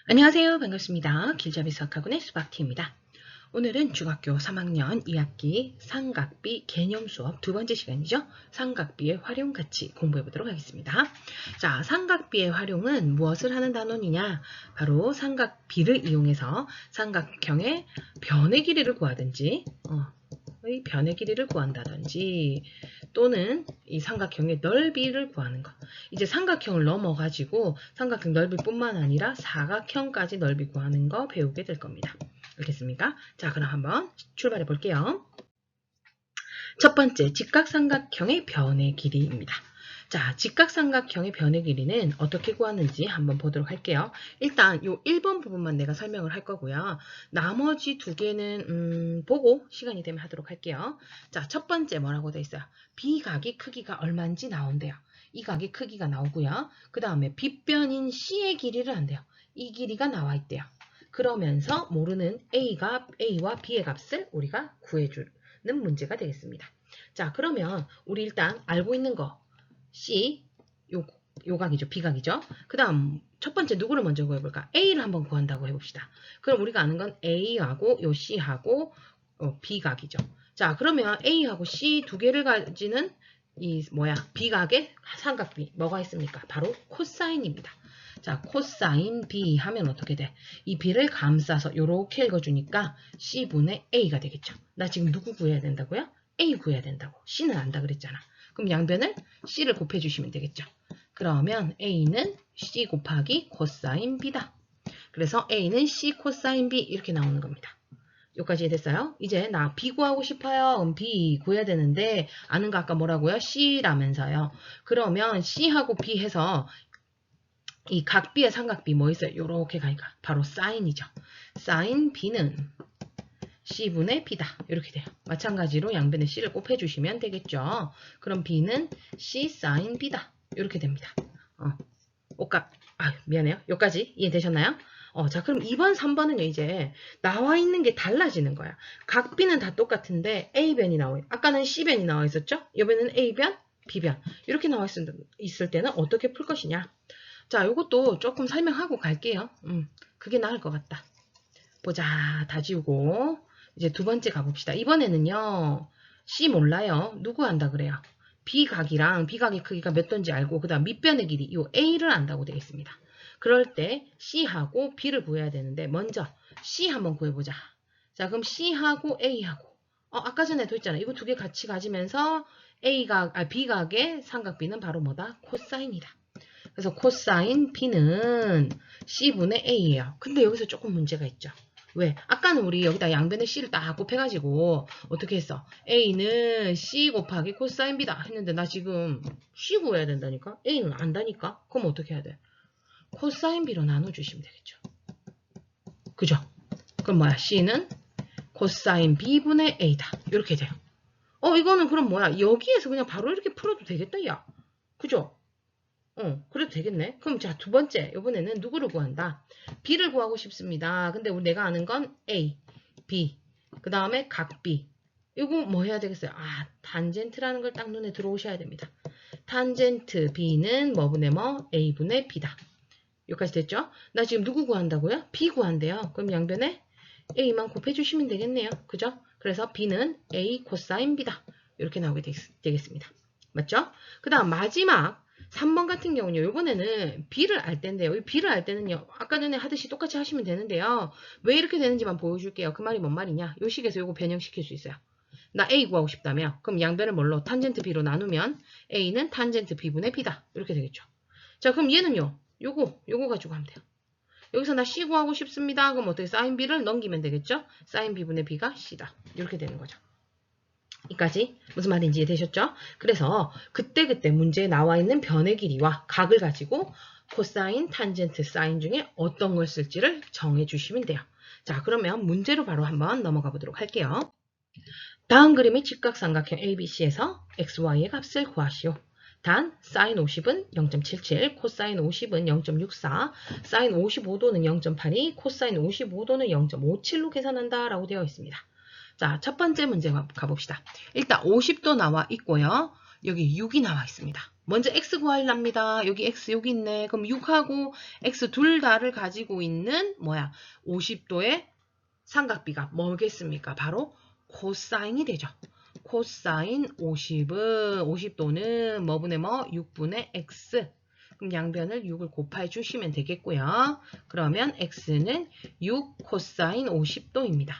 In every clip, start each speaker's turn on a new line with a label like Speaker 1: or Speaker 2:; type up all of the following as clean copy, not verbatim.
Speaker 1: 안녕하세요. 반갑습니다. 길잡이 수학학원의 수박티입니다. 오늘은 중학교 3학년 2학기 삼각비 개념 수업 두 번째 시간이죠. 삼각비의 활용 같이 공부해 보도록 하겠습니다. 자, 삼각비의 활용은 무엇을 하는 단원이냐? 바로 삼각비를 이용해서 삼각형의 변의 길이를 구하든지 변의 길이를 구한다든지 또는 이 삼각형의 넓이를 구하는 것. 이제 삼각형을 넘어가지고 삼각형 넓이뿐만 아니라 사각형까지 넓이 구하는 거 배우게 될 겁니다. 알겠습니까? 자, 그럼 한번 출발해 볼게요. 첫 번째, 직각삼각형의 변의 길이입니다. 자, 직각삼각형의 변의 길이는 어떻게 구하는지 한번 보도록 할게요. 일단 요 1번 부분만 내가 설명을 할 거고요. 나머지 두 개는 보고 시간이 되면 하도록 할게요. 자, 첫 번째 뭐라고 돼 있어요? B각의 크기가 얼마인지 나온대요. 이 각의 크기가 나오고요. 그 다음에 빗변인 C의 길이를 한대요. 이 길이가 나와 있대요. 그러면서 모르는 A와 B의 값을 우리가 구해주는 문제가 되겠습니다. 자, 그러면 우리 일단 알고 있는 거 C, 요 각이죠. B각이죠. 그 다음 첫 번째 누구를 먼저 구해볼까? A를 한번 구한다고 해봅시다. 그럼 우리가 아는 건 A하고 요 C하고 B각이죠. 자, 그러면 A하고 C 두 개를 가지는 B각의 삼각비 뭐가 있습니까? 바로 코사인입니다. 자, 코사인 B 하면 어떻게 돼? 이 B를 감싸서 이렇게 읽어주니까 C분의 A가 되겠죠. 나 지금 누구 구해야 된다고요? A 구해야 된다고. C는 안다 그랬잖아. 그럼 양변을 C를 곱해주시면 되겠죠. 그러면 A는 C 곱하기 코사인 B다. 그래서 A는 C 코사인 B 이렇게 나오는 겁니다. 여기까지 됐어요? 이제 나 B 구하고 싶어요. 그럼 B 구해야 되는데 아는 거 아까 뭐라고요? C라면서요. 그러면 C하고 B 해서 이 각비의 삼각비 뭐 있어요? 요렇게 가니까 바로 사인이죠. 사인 B는 C분의 B다. 이렇게 돼요. 마찬가지로 양변에 C를 곱해주시면 되겠죠. 그럼 B는 C sin B다. 이렇게 됩니다. 미안해요. 여기까지 이해되셨나요? 자, 그럼 2번, 3번은요, 이제 나와 있는 게 달라지는 거야. 각비는 다 똑같은데 A변이 나와요. 아까는 C변이 나와 있었죠? 이번에는 A변, B변. 이렇게 나와 있을 때는 어떻게 풀 것이냐? 자, 이것도 조금 설명하고 갈게요. 그게 나을 것 같다. 보자, 다 지우고 이제 두 번째 가봅시다. 이번에는요. C 몰라요. 누구 안다 그래요? B각이랑 B각의 크기가 몇 던지 알고 그 다음 밑변의 길이 이 A를 안다고 되어 있습니다. 그럴 때 C하고 B를 구해야 되는데 먼저 C 한번 구해보자. 자, 그럼 C하고 A하고 아까 전에도 했잖아. 이거 두 개 같이 가지면서 B각의 삼각비는 바로 뭐다? 코사인이다. 그래서 코사인 B는 C분의 A예요. 근데 여기서 조금 문제가 있죠. 왜? 아까는 우리 여기다 양변의 C를 딱 곱해가지고 어떻게 했어? A는 C 곱하기 코사인 B다 했는데 나 지금 C 구해야 된다니까? A는 안다니까? 그럼 어떻게 해야 돼? 코사인 B로 나눠주시면 되겠죠. 그죠? 그럼 뭐야? C는 코사인 B분의 A다. 이렇게 돼요. 이거는 그럼 뭐야? 여기에서 그냥 바로 이렇게 풀어도 되겠다, 야. 그죠? 그래도 되겠네. 그럼 자, 두 번째. 이번에는 누구를 구한다? B를 구하고 싶습니다. 근데 우리 내가 아는 건 A, B. 그 다음에 각 B. 이거 뭐 해야 되겠어요? 탄젠트라는 걸 딱 눈에 들어오셔야 됩니다. 탄젠트 B는 뭐분의 뭐? A분의 B다. 여기까지 됐죠? 나 지금 누구 구한다고요? B 구한대요. 그럼 양변에 A만 곱해주시면 되겠네요. 그죠? 그래서 B는 A 코사인 B다. 이렇게 나오게 되겠습니다. 맞죠? 그 다음 마지막 3번 같은 경우는요. 이번에는 B를 알 때인데요. 이 B를 알 때는요. 아까 전에 하듯이 똑같이 하시면 되는데요. 왜 이렇게 되는지만 보여줄게요. 그 말이 뭔 말이냐. 요 식에서 요거 변형시킬 수 있어요. 나 A 구하고 싶다며. 그럼 양변을 뭘로? 탄젠트 B로 나누면 A는 탄젠트 B분의 B다. 이렇게 되겠죠. 자, 그럼 얘는요. 요거 가지고 하면 돼요. 여기서 나 C 구하고 싶습니다. 그럼 어떻게 사인 B를 넘기면 되겠죠? 사인 B분의 B가 C다. 이렇게 되는 거죠. 이까지 무슨 말인지 이해되셨죠? 그래서 그때그때 문제에 나와 있는 변의 길이와 각을 가지고 코사인, 탄젠트, 사인 중에 어떤 걸 쓸지를 정해주시면 돼요. 자, 그러면 문제로 바로 한번 넘어가 보도록 할게요. 다음 그림의 직각삼각형 ABC에서 XY의 값을 구하시오. 단, 사인 50은 0.77, 코사인 50은 0.64, 사인 55도는 0.82, 코사인 55도는 0.57로 계산한다 라고 되어 있습니다. 자, 첫 번째 문제 가봅시다. 일단 50도 나와 있고요. 여기 6이 나와 있습니다. 먼저 x 구하랍니다. 여기 x 여기 있네. 그럼 6하고 x 둘 다를 가지고 있는 뭐야? 50도의 삼각비가 뭐겠습니까? 바로 코사인이 되죠. 코사인 50도는 뭐분의 뭐? 6분의 x. 그럼 양변을 6을 곱해 주시면 되겠고요. 그러면 x는 6 코사인 50도입니다.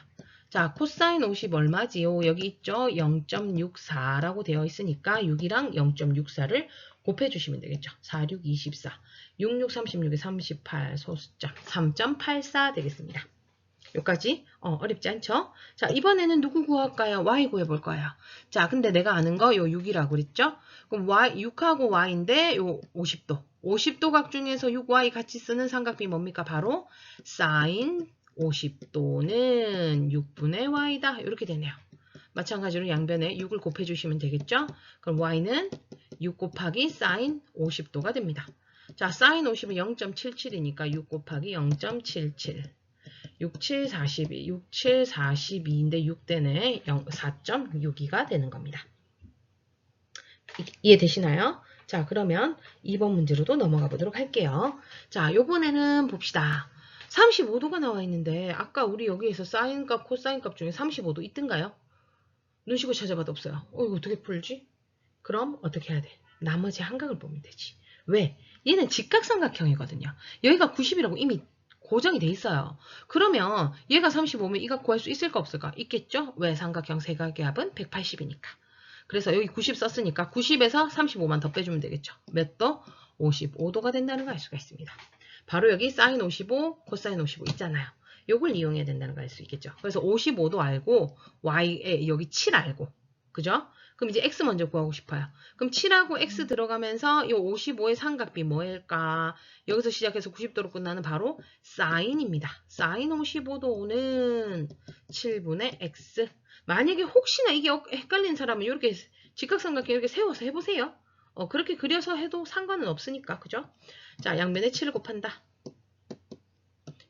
Speaker 1: 자, 코사인 50 얼마지요? 여기 있죠? 0.64라고 되어 있으니까 6이랑 0.64를 곱해 주시면 되겠죠. 4, 6, 24. 6, 6, 36에 38, 소수점 3.84 되겠습니다. 여기까지 어렵지 않죠? 자, 이번에는 누구 구할까요? y 구해볼 거예요. 자, 근데 내가 아는 거 요 6이라고 그랬죠? 그럼 y, 6하고 y인데 요 50도. 50도 각 중에서 6y 같이 쓰는 삼각비 뭡니까? 바로 sin 50도는 6분의 y다. 이렇게 되네요. 마찬가지로 양변에 6을 곱해주시면 되겠죠? 그럼 y는 6 곱하기 sin 50도가 됩니다. 자, sin 50은 0.77이니까 6 곱하기 0.77. 6, 7, 42. 6, 7, 42인데 6대네 4.62가 되는 겁니다. 이해되시나요? 자, 그러면 2번 문제로도 넘어가 보도록 할게요. 자, 요번에는 봅시다. 35도가 나와 있는데 아까 우리 여기에서 사인값, 코사인값 중에 35도 있던가요? 눈시고 찾아봐도 없어요. 이거 어떻게 풀지? 그럼 어떻게 해야 돼? 나머지 한각을 보면 되지. 왜? 얘는 직각삼각형이거든요. 여기가 90이라고 이미 고정이 돼 있어요. 그러면 얘가 35면 이 각 구할 수 있을까 없을까? 있겠죠? 왜? 삼각형 세각의 합은 180이니까. 그래서 여기 90 썼으니까 90에서 35만 더 빼주면 되겠죠. 몇 도? 55도가 된다는 걸 알 수가 있습니다. 바로 여기 사인 55, 코사인 55 있잖아요. 요걸 이용해야 된다는 걸 알 수 있겠죠. 그래서 55도 알고 y에 여기 7 알고 그죠? 그럼 이제 x 먼저 구하고 싶어요. 그럼 7하고 x 들어가면서 요 55의 삼각비 뭐일까? 여기서 시작해서 90도로 끝나는 바로 사인입니다. 사인 55도는 7분의 x. 만약에 혹시나 이게 헷갈리는 사람은 이렇게 직각삼각형 이렇게 세워서 해보세요. 그렇게 그려서 해도 상관은 없으니까 그죠? 자, 양면에 7을 곱한다.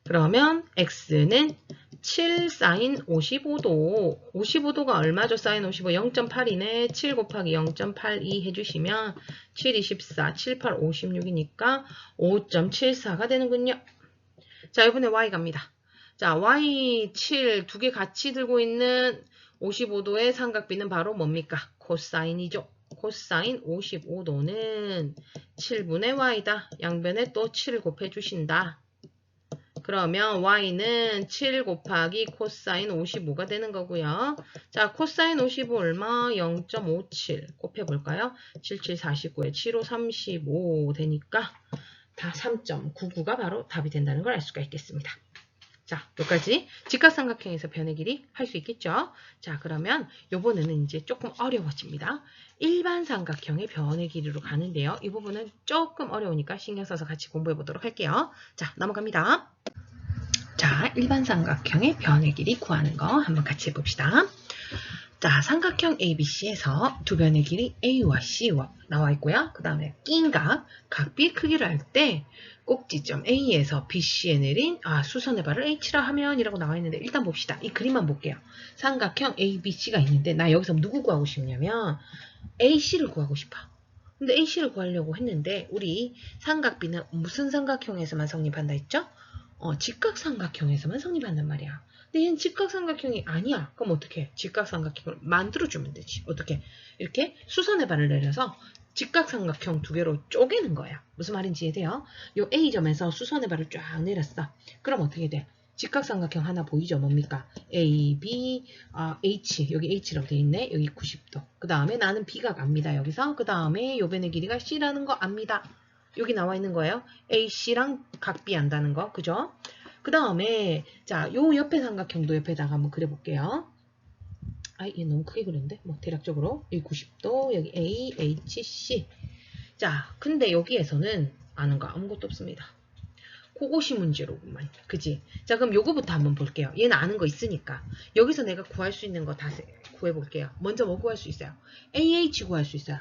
Speaker 1: 그러면 x는 7 사인 55도. 55도가 얼마죠? 사인 55 0.8이네. 7 곱하기 0.82 해주시면 7, 24, 7, 8, 56이니까 5.74가 되는군요. 자, 이번에 y 갑니다. 자, y 7 두 개 같이 들고 있는 55도의 삼각비는 바로 뭡니까? 코사인이죠. 코사인 55도는 7분의 y다. 양변에 또 7을 곱해 주신다. 그러면 y는 7 곱하기 코사인 55가 되는 거고요. 자, 코사인 55 얼마? 0.57 곱해볼까요? 77, 49에 75, 35 되니까 다 3.99가 바로 답이 된다는 걸 알 수가 있겠습니다. 자, 여기까지 직각삼각형에서 변의 길이 할 수 있겠죠? 자, 그러면 요번에는 이제 조금 어려워집니다. 일반 삼각형의 변의 길이로 가는데요. 이 부분은 조금 어려우니까 신경 써서 같이 공부해 보도록 할게요. 자, 넘어갑니다. 자, 일반 삼각형의 변의 길이 구하는 거 한번 같이 해봅시다. 자, 삼각형 ABC에서 두 변의 길이 A와 C 나와 있고요. 그 다음에 낀 각비의 크기를 알 때 꼭지점 A에서 BC에 내린 수선의 발을 H라 하면 이라고 나와 있는데 일단 봅시다. 이 그림만 볼게요. 삼각형 ABC가 있는데 나 여기서 누구 구하고 싶냐면 AC를 구하고 싶어. 근데 AC를 구하려고 했는데 우리 삼각비는 무슨 삼각형에서만 성립한다 했죠? 직각삼각형에서만 성립한단 말이야. 근데 얘는 직각삼각형이 아니야. 그럼 어떻게? 직각삼각형을 만들어주면 되지. 어떻게? 이렇게 수선의 발을 내려서 직각삼각형 두 개로 쪼개는 거야. 무슨 말인지 이해돼요? 요 A점에서 수선의 발을 쫙 내렸어. 그럼 어떻게 돼? 직각삼각형 하나 보이죠? 뭡니까? A, B, H. 여기 H라고 돼 있네. 여기 90도. 그 다음에 나는 B가 갑니다. 여기서. 그 다음에 요 변의 길이가 C라는 거 압니다. 여기 나와 있는 거예요. AC랑 각비 안다는 거. 그죠? 그 다음에 자, 요 옆에 삼각형도 옆에다가 한번 그려볼게요. 얘 너무 크게 그렸는데? 뭐 대략적으로 여기 90도, 여기 A, H, C. 자, 근데 여기에서는 아는 거 아무것도 없습니다. 그것이 문제로구만. 그지? 자, 그럼 요거부터 한번 볼게요. 얘는 아는 거 있으니까. 여기서 내가 구할 수 있는 거 다 구해볼게요. 먼저 뭐 구할 수 있어요? AH 구할 수 있어요.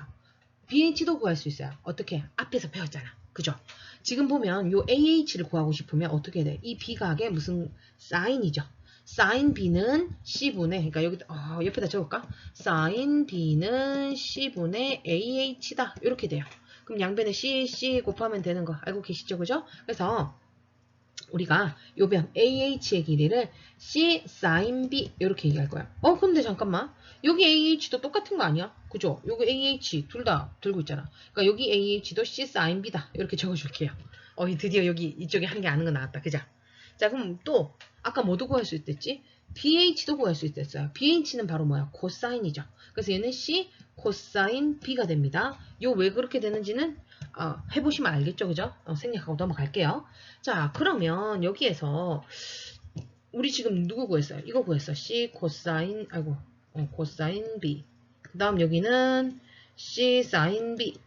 Speaker 1: BH도 구할 수 있어요. 어떻게? 앞에서 배웠잖아. 그죠? 지금 보면 요 AH를 구하고 싶으면 어떻게 돼? 이 B각의 무슨 사인이죠. sin b는 c분의, 그러니까 여기 옆에다 적을까? sin b는 c분의 ah다. 이렇게 돼요. 그럼 양변에 c 곱하면 되는 거 알고 계시죠? 그죠? 그래서 우리가 요 변 AH의 길이를 C sin B 이렇게 얘기할 거야. 근데 잠깐만. 여기 AH도 똑같은 거 아니야? 그죠? 여기 AH 둘 다 들고 있잖아. 그러니까 여기 AH도 C sin B다. 이렇게 적어줄게요. 드디어 여기 이쪽에 한 개 아는 거 나왔다. 그죠? 자, 그럼 또 아까 뭐도 구할 수 있댔지? BH도 구할 수 있댔어요. BH는 바로 뭐야? 코사인이죠. 그래서 얘는 C 코사인 B가 됩니다. 요 왜 그렇게 되는지는 해보시면 알겠죠, 그죠? 생략하고 넘어갈게요. 자, 그러면 여기에서 우리 지금 누구 구했어요? 이거 구했어. C 코사인, 코사인 B. 그 다음 여기는 C 사인 B.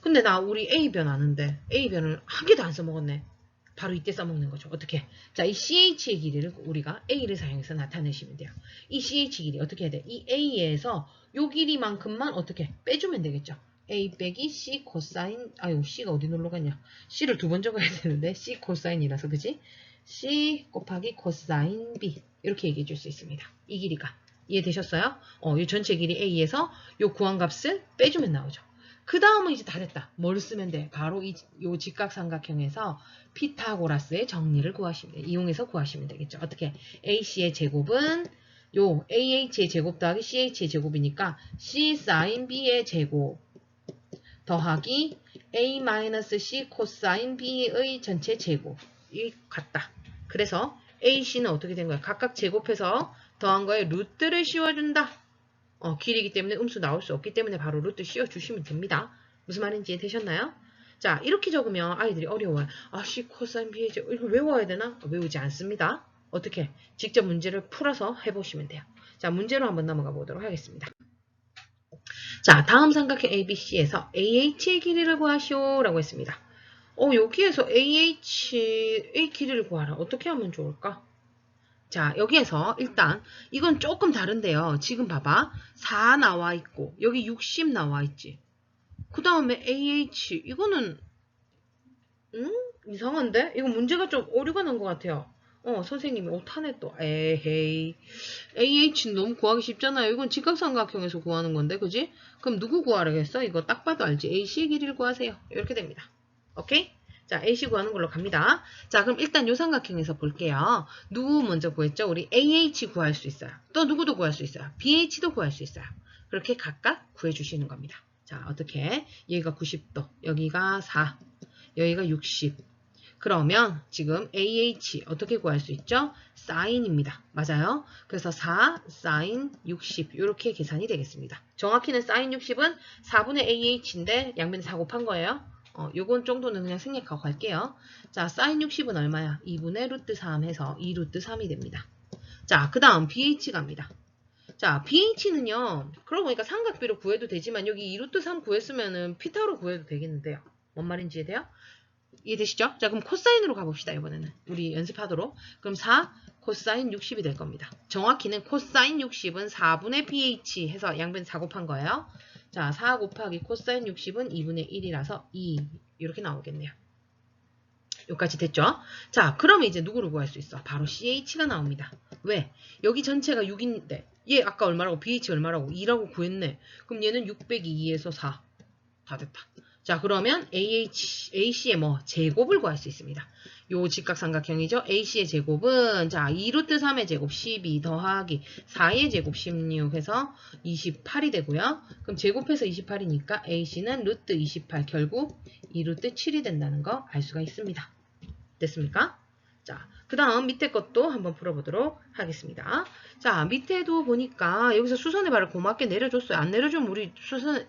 Speaker 1: 근데 우리 A변 아는데 A변을 한 개도 안 써먹었네. 바로 이때 써먹는 거죠. 어떻게? 자, 이 CH의 길이를 우리가 A를 사용해서 나타내시면 돼요. 이 CH 길이 어떻게 해야 돼? 이 A에서 요 길이만큼만 어떻게? 빼주면 되겠죠. A 빼기 C 코사인, C가 어디 놀러 갔냐? C를 두 번 적어야 되는데, C 코사인이라서, 그지? C 곱하기 코사인 B. 이렇게 얘기해 줄 수 있습니다. 이 길이가. 이해되셨어요? 이 전체 길이 A에서 요 구한 값을 빼주면 나오죠. 그 다음은 이제 다 됐다. 뭘 쓰면 돼? 바로 요 직각삼각형에서 피타고라스의 정리를 구하시면 돼. 이용해서 구하시면 되겠죠. 어떻게? AC의 제곱은 요 AH의 제곱 더하기 CH의 제곱이니까 C sin B의 제곱 더하기 A-C 코사인 B의 전체 제곱이 같다. 그래서 AC는 어떻게 된 거야? 각각 제곱해서 더한 거에 루트를 씌워준다. 길이기 때문에 음수 나올 수 없기 때문에 바로 루트 씌워주시면 됩니다. 무슨 말인지 되셨나요? 자, 이렇게 적으면 아이들이 어려워요. C 코사인 B의 제곱 이거 외워야 되나? 외우지 않습니다. 어떻게? 직접 문제를 풀어서 해보시면 돼요. 자, 문제로 한번 넘어가 보도록 하겠습니다. 자, 다음 삼각형 ABC에서 AH의 길이를 구하시오 라고 했습니다. 여기에서 AH의 길이를 구하라. 어떻게 하면 좋을까? 자, 여기에서 일단 이건 조금 다른데요. 지금 봐봐. 4 나와 있고 여기 60 나와 있지. 그 다음에 AH 이거는 이상한데? 이거 문제가 좀 오류가 난 것 같아요. 선생님이 오타네 또. 에헤이. AH는 너무 구하기 쉽잖아요. 이건 직각삼각형에서 구하는 건데, 그지? 그럼 누구 구하라겠어? 이거 딱 봐도 알지? AC의 길이를 구하세요. 이렇게 됩니다. 오케이? 자, AC 구하는 걸로 갑니다. 자, 그럼 일단 요 삼각형에서 볼게요. 누구 먼저 구했죠? 우리 AH 구할 수 있어요. 또 누구도 구할 수 있어요. BH도 구할 수 있어요. 그렇게 각각 구해주시는 겁니다. 자, 어떻게? 여기가 90도, 여기가 4, 여기가 60. 그러면 지금 AH 어떻게 구할 수 있죠? 사인입니다. 맞아요? 그래서 4 사인 60 이렇게 계산이 되겠습니다. 정확히는 사인 60은 4분의 AH인데 양변에 4 곱한 거예요. 요건 정도는 그냥 생략하고 갈게요. 자, 사인 60은 얼마야? 2분의 루트 3 해서 2 루트 3이 됩니다. 자, 그 다음 BH 갑니다. 자, BH는요. 그러고 보니까 삼각비로 구해도 되지만 여기 2 루트 3 구했으면은 피타로 구해도 되겠는데요. 뭔 말인지 이해돼요? 이해되시죠? 자, 그럼 코사인으로 가봅시다. 이번에는 우리 연습하도록. 그럼 4 코사인 60이 될 겁니다. 정확히는 코사인 60은 4분의 BH 해서 양변 4 곱한 거예요. 자, 4 곱하기 코사인 60은 2분의 1이라서 2 이렇게 나오겠네요. 여기까지 됐죠? 자, 그러면 이제 누구를 구할 수 있어? 바로 CH가 나옵니다. 왜? 여기 전체가 6인데 얘 아까 얼마라고? BH 얼마라고? 2라고 구했네. 그럼 얘는 6 빼기 2에서 4. 다 됐다. 자, 그러면 AC의 제곱을 구할 수 있습니다. 요 직각삼각형이죠. AC의 제곱은, 자, 2루트 3의 제곱 12 더하기 4의 제곱 16 해서 28이 되고요. 그럼 제곱해서 28이니까 AC는 루트 28, 결국 2루트 7이 된다는 거 알 수가 있습니다. 됐습니까? 자, 그 다음 밑에 것도 한번 풀어보도록 하겠습니다. 자, 밑에도 보니까 여기서 수선의 발을 고맙게 내려줬어요. 안 내려주면 우리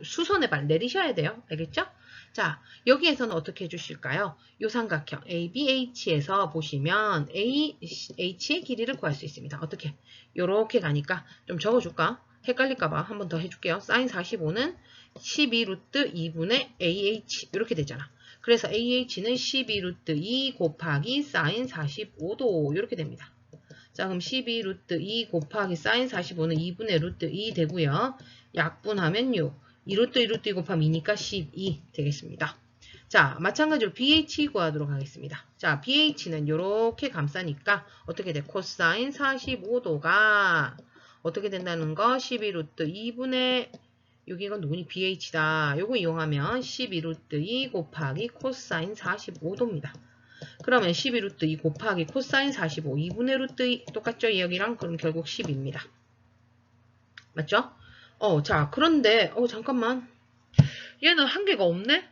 Speaker 1: 수선의 발 내리셔야 돼요. 알겠죠? 자, 여기에서는 어떻게 해주실까요? 요 삼각형 ABH에서 보시면 AH의 길이를 구할 수 있습니다. 어떻게? 요렇게 가니까 좀 적어줄까? 헷갈릴까봐 한 번 더 해줄게요. 사인 45는 12 루트 2분의 AH 이렇게 되잖아. 그래서 AH는 12 루트 2 곱하기 사인 45도 이렇게 됩니다. 자, 그럼 12 루트 2 곱하기 사인 45는 2분의 루트 2 되고요. 약분하면 6. 2루트 2루트 2 곱하면 2니까 12 되겠습니다. 자, 마찬가지로 BH 구하도록 하겠습니다. 자, BH는 이렇게 감싸니까 어떻게 돼? 코사인 45도가 어떻게 된다는 거? 12루트 2분의 여기가 누구니? BH다. 요거 이용하면 12루트 2 곱하기 코사인 45도입니다. 그러면 12루트 2 곱하기 코사인 45 2분의 루트 2 똑같죠? 이 여기랑 그럼 결국 10입니다. 맞죠? 자, 그런데 잠깐만. 얘는 한계가 없네?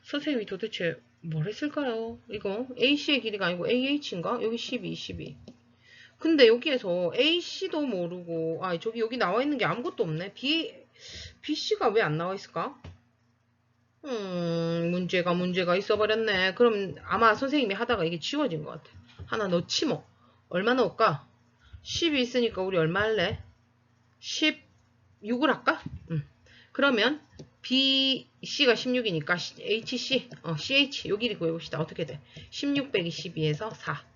Speaker 1: 선생님이 도대체 뭘 했을까요? 이거 AC의 길이가 아니고 AH인가? 여기 12, 12. 근데 여기에서 AC도 모르고 저기 여기 나와 있는 게 아무것도 없네. BC가 왜 안 나와 있을까? 문제가 있어버렸네. 그럼 아마 선생님이 하다가 이게 지워진 것 같아. 하나 넣지 뭐. 얼마 넣을까? 10이 있으니까 우리 얼마 할래? 16을 할까? 그러면 BC가 16이니까 HC, CH 요 길이 구해봅시다. 어떻게 돼? 16 빼기 12에서 4.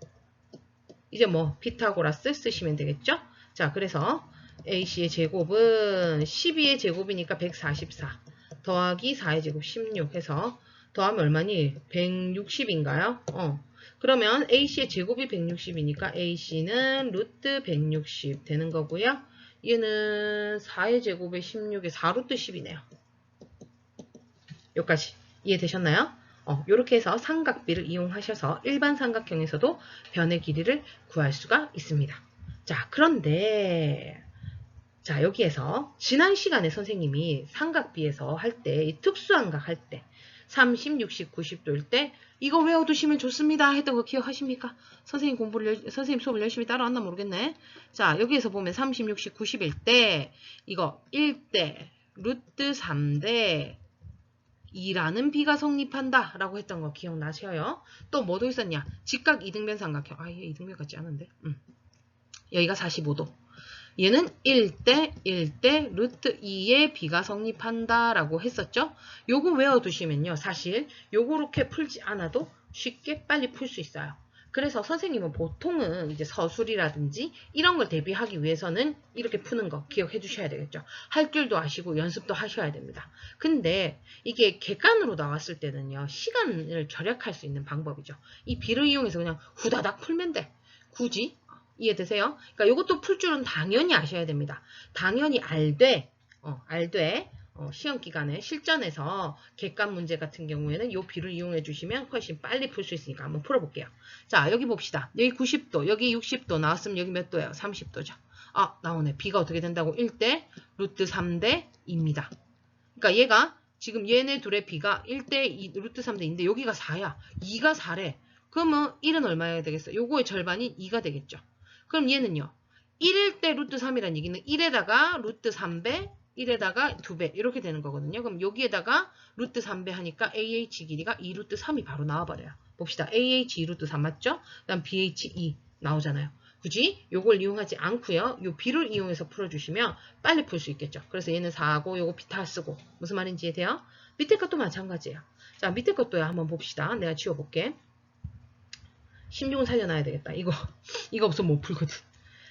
Speaker 1: 이제 뭐 피타고라스 쓰시면 되겠죠? 자, 그래서 AC의 제곱은 12의 제곱이니까 144 더하기 4의 제곱 16 해서 더하면 얼마니? 160인가요? 그러면 AC의 제곱이 160이니까 AC는 루트 160 되는 거고요. 얘는 4의 제곱에 16에 4루트 10이네요. 여기까지 이해되셨나요? 이렇게 해서 삼각비를 이용하셔서 일반 삼각형에서도 변의 길이를 구할 수가 있습니다. 자, 그런데 자, 여기에서 지난 시간에 선생님이 삼각비에서 할 때, 특수삼각 할 때 30, 60, 90도일 때 이거 외워두시면 좋습니다 했던 거 기억하십니까? 선생님 수업을 열심히 따라왔나 모르겠네. 자, 여기에서 보면 30, 60, 90일 때 이거 1대 루트 3대 2라는 비가 성립한다 라고 했던 거 기억나셔요? 또 뭐도 있었냐? 직각 이등변 삼각형. 얘 이등변 같지 않은데? 여기가 45도. 얘는 1대 루트 2의 비가 성립한다 라고 했었죠? 요거 외워두시면요. 사실 요렇게 풀지 않아도 쉽게 빨리 풀 수 있어요. 그래서 선생님은 보통은 이제 서술이라든지 이런 걸 대비하기 위해서는 이렇게 푸는 거 기억해 두셔야 되겠죠. 할 줄도 아시고 연습도 하셔야 됩니다. 근데 이게 객관으로 나왔을 때는요. 시간을 절약할 수 있는 방법이죠. 이 비를 이용해서 그냥 후다닥 풀면 돼. 굳이 이해되세요? 그러니까 이것도 풀 줄은 당연히 아셔야 됩니다. 당연히 알되 시험 기간에 실전에서 객관 문제 같은 경우에는 이 비를 이용해 주시면 훨씬 빨리 풀 수 있으니까 한번 풀어볼게요. 자, 여기 봅시다. 여기 90도, 여기 60도 나왔으면 여기 몇 도예요? 30도죠. 나오네. 비가 어떻게 된다고? 1대 루트 3대 2입니다. 그러니까 얘가 지금 얘네 둘의 비가 1대 2, 루트 3대 2인데 여기가 4야. 2가 4래. 그러면 1은 얼마야 되겠어? 요거의 절반이 2가 되겠죠. 그럼 얘는요. 1일 때 루트 3이라는 얘기는 1에다가 루트 3배, 1에다가 2배 이렇게 되는 거거든요. 그럼 여기에다가 루트 3배 하니까 AH 길이가 2 루트 3이 바로 나와버려요. 봅시다. AH 2 루트 3 맞죠? 그 다음 BH 2 나오잖아요. 굳이 요걸 이용하지 않고요. 요 B를 이용해서 풀어주시면 빨리 풀 수 있겠죠. 그래서 얘는 4하고 요거 비타 쓰고 무슨 말인지 이해돼요? 밑에 것도 마찬가지예요. 자, 밑에 것도 한번 봅시다. 내가 지워볼게. 16은 살려놔야 되겠다. 이거 없으면 못 풀거든.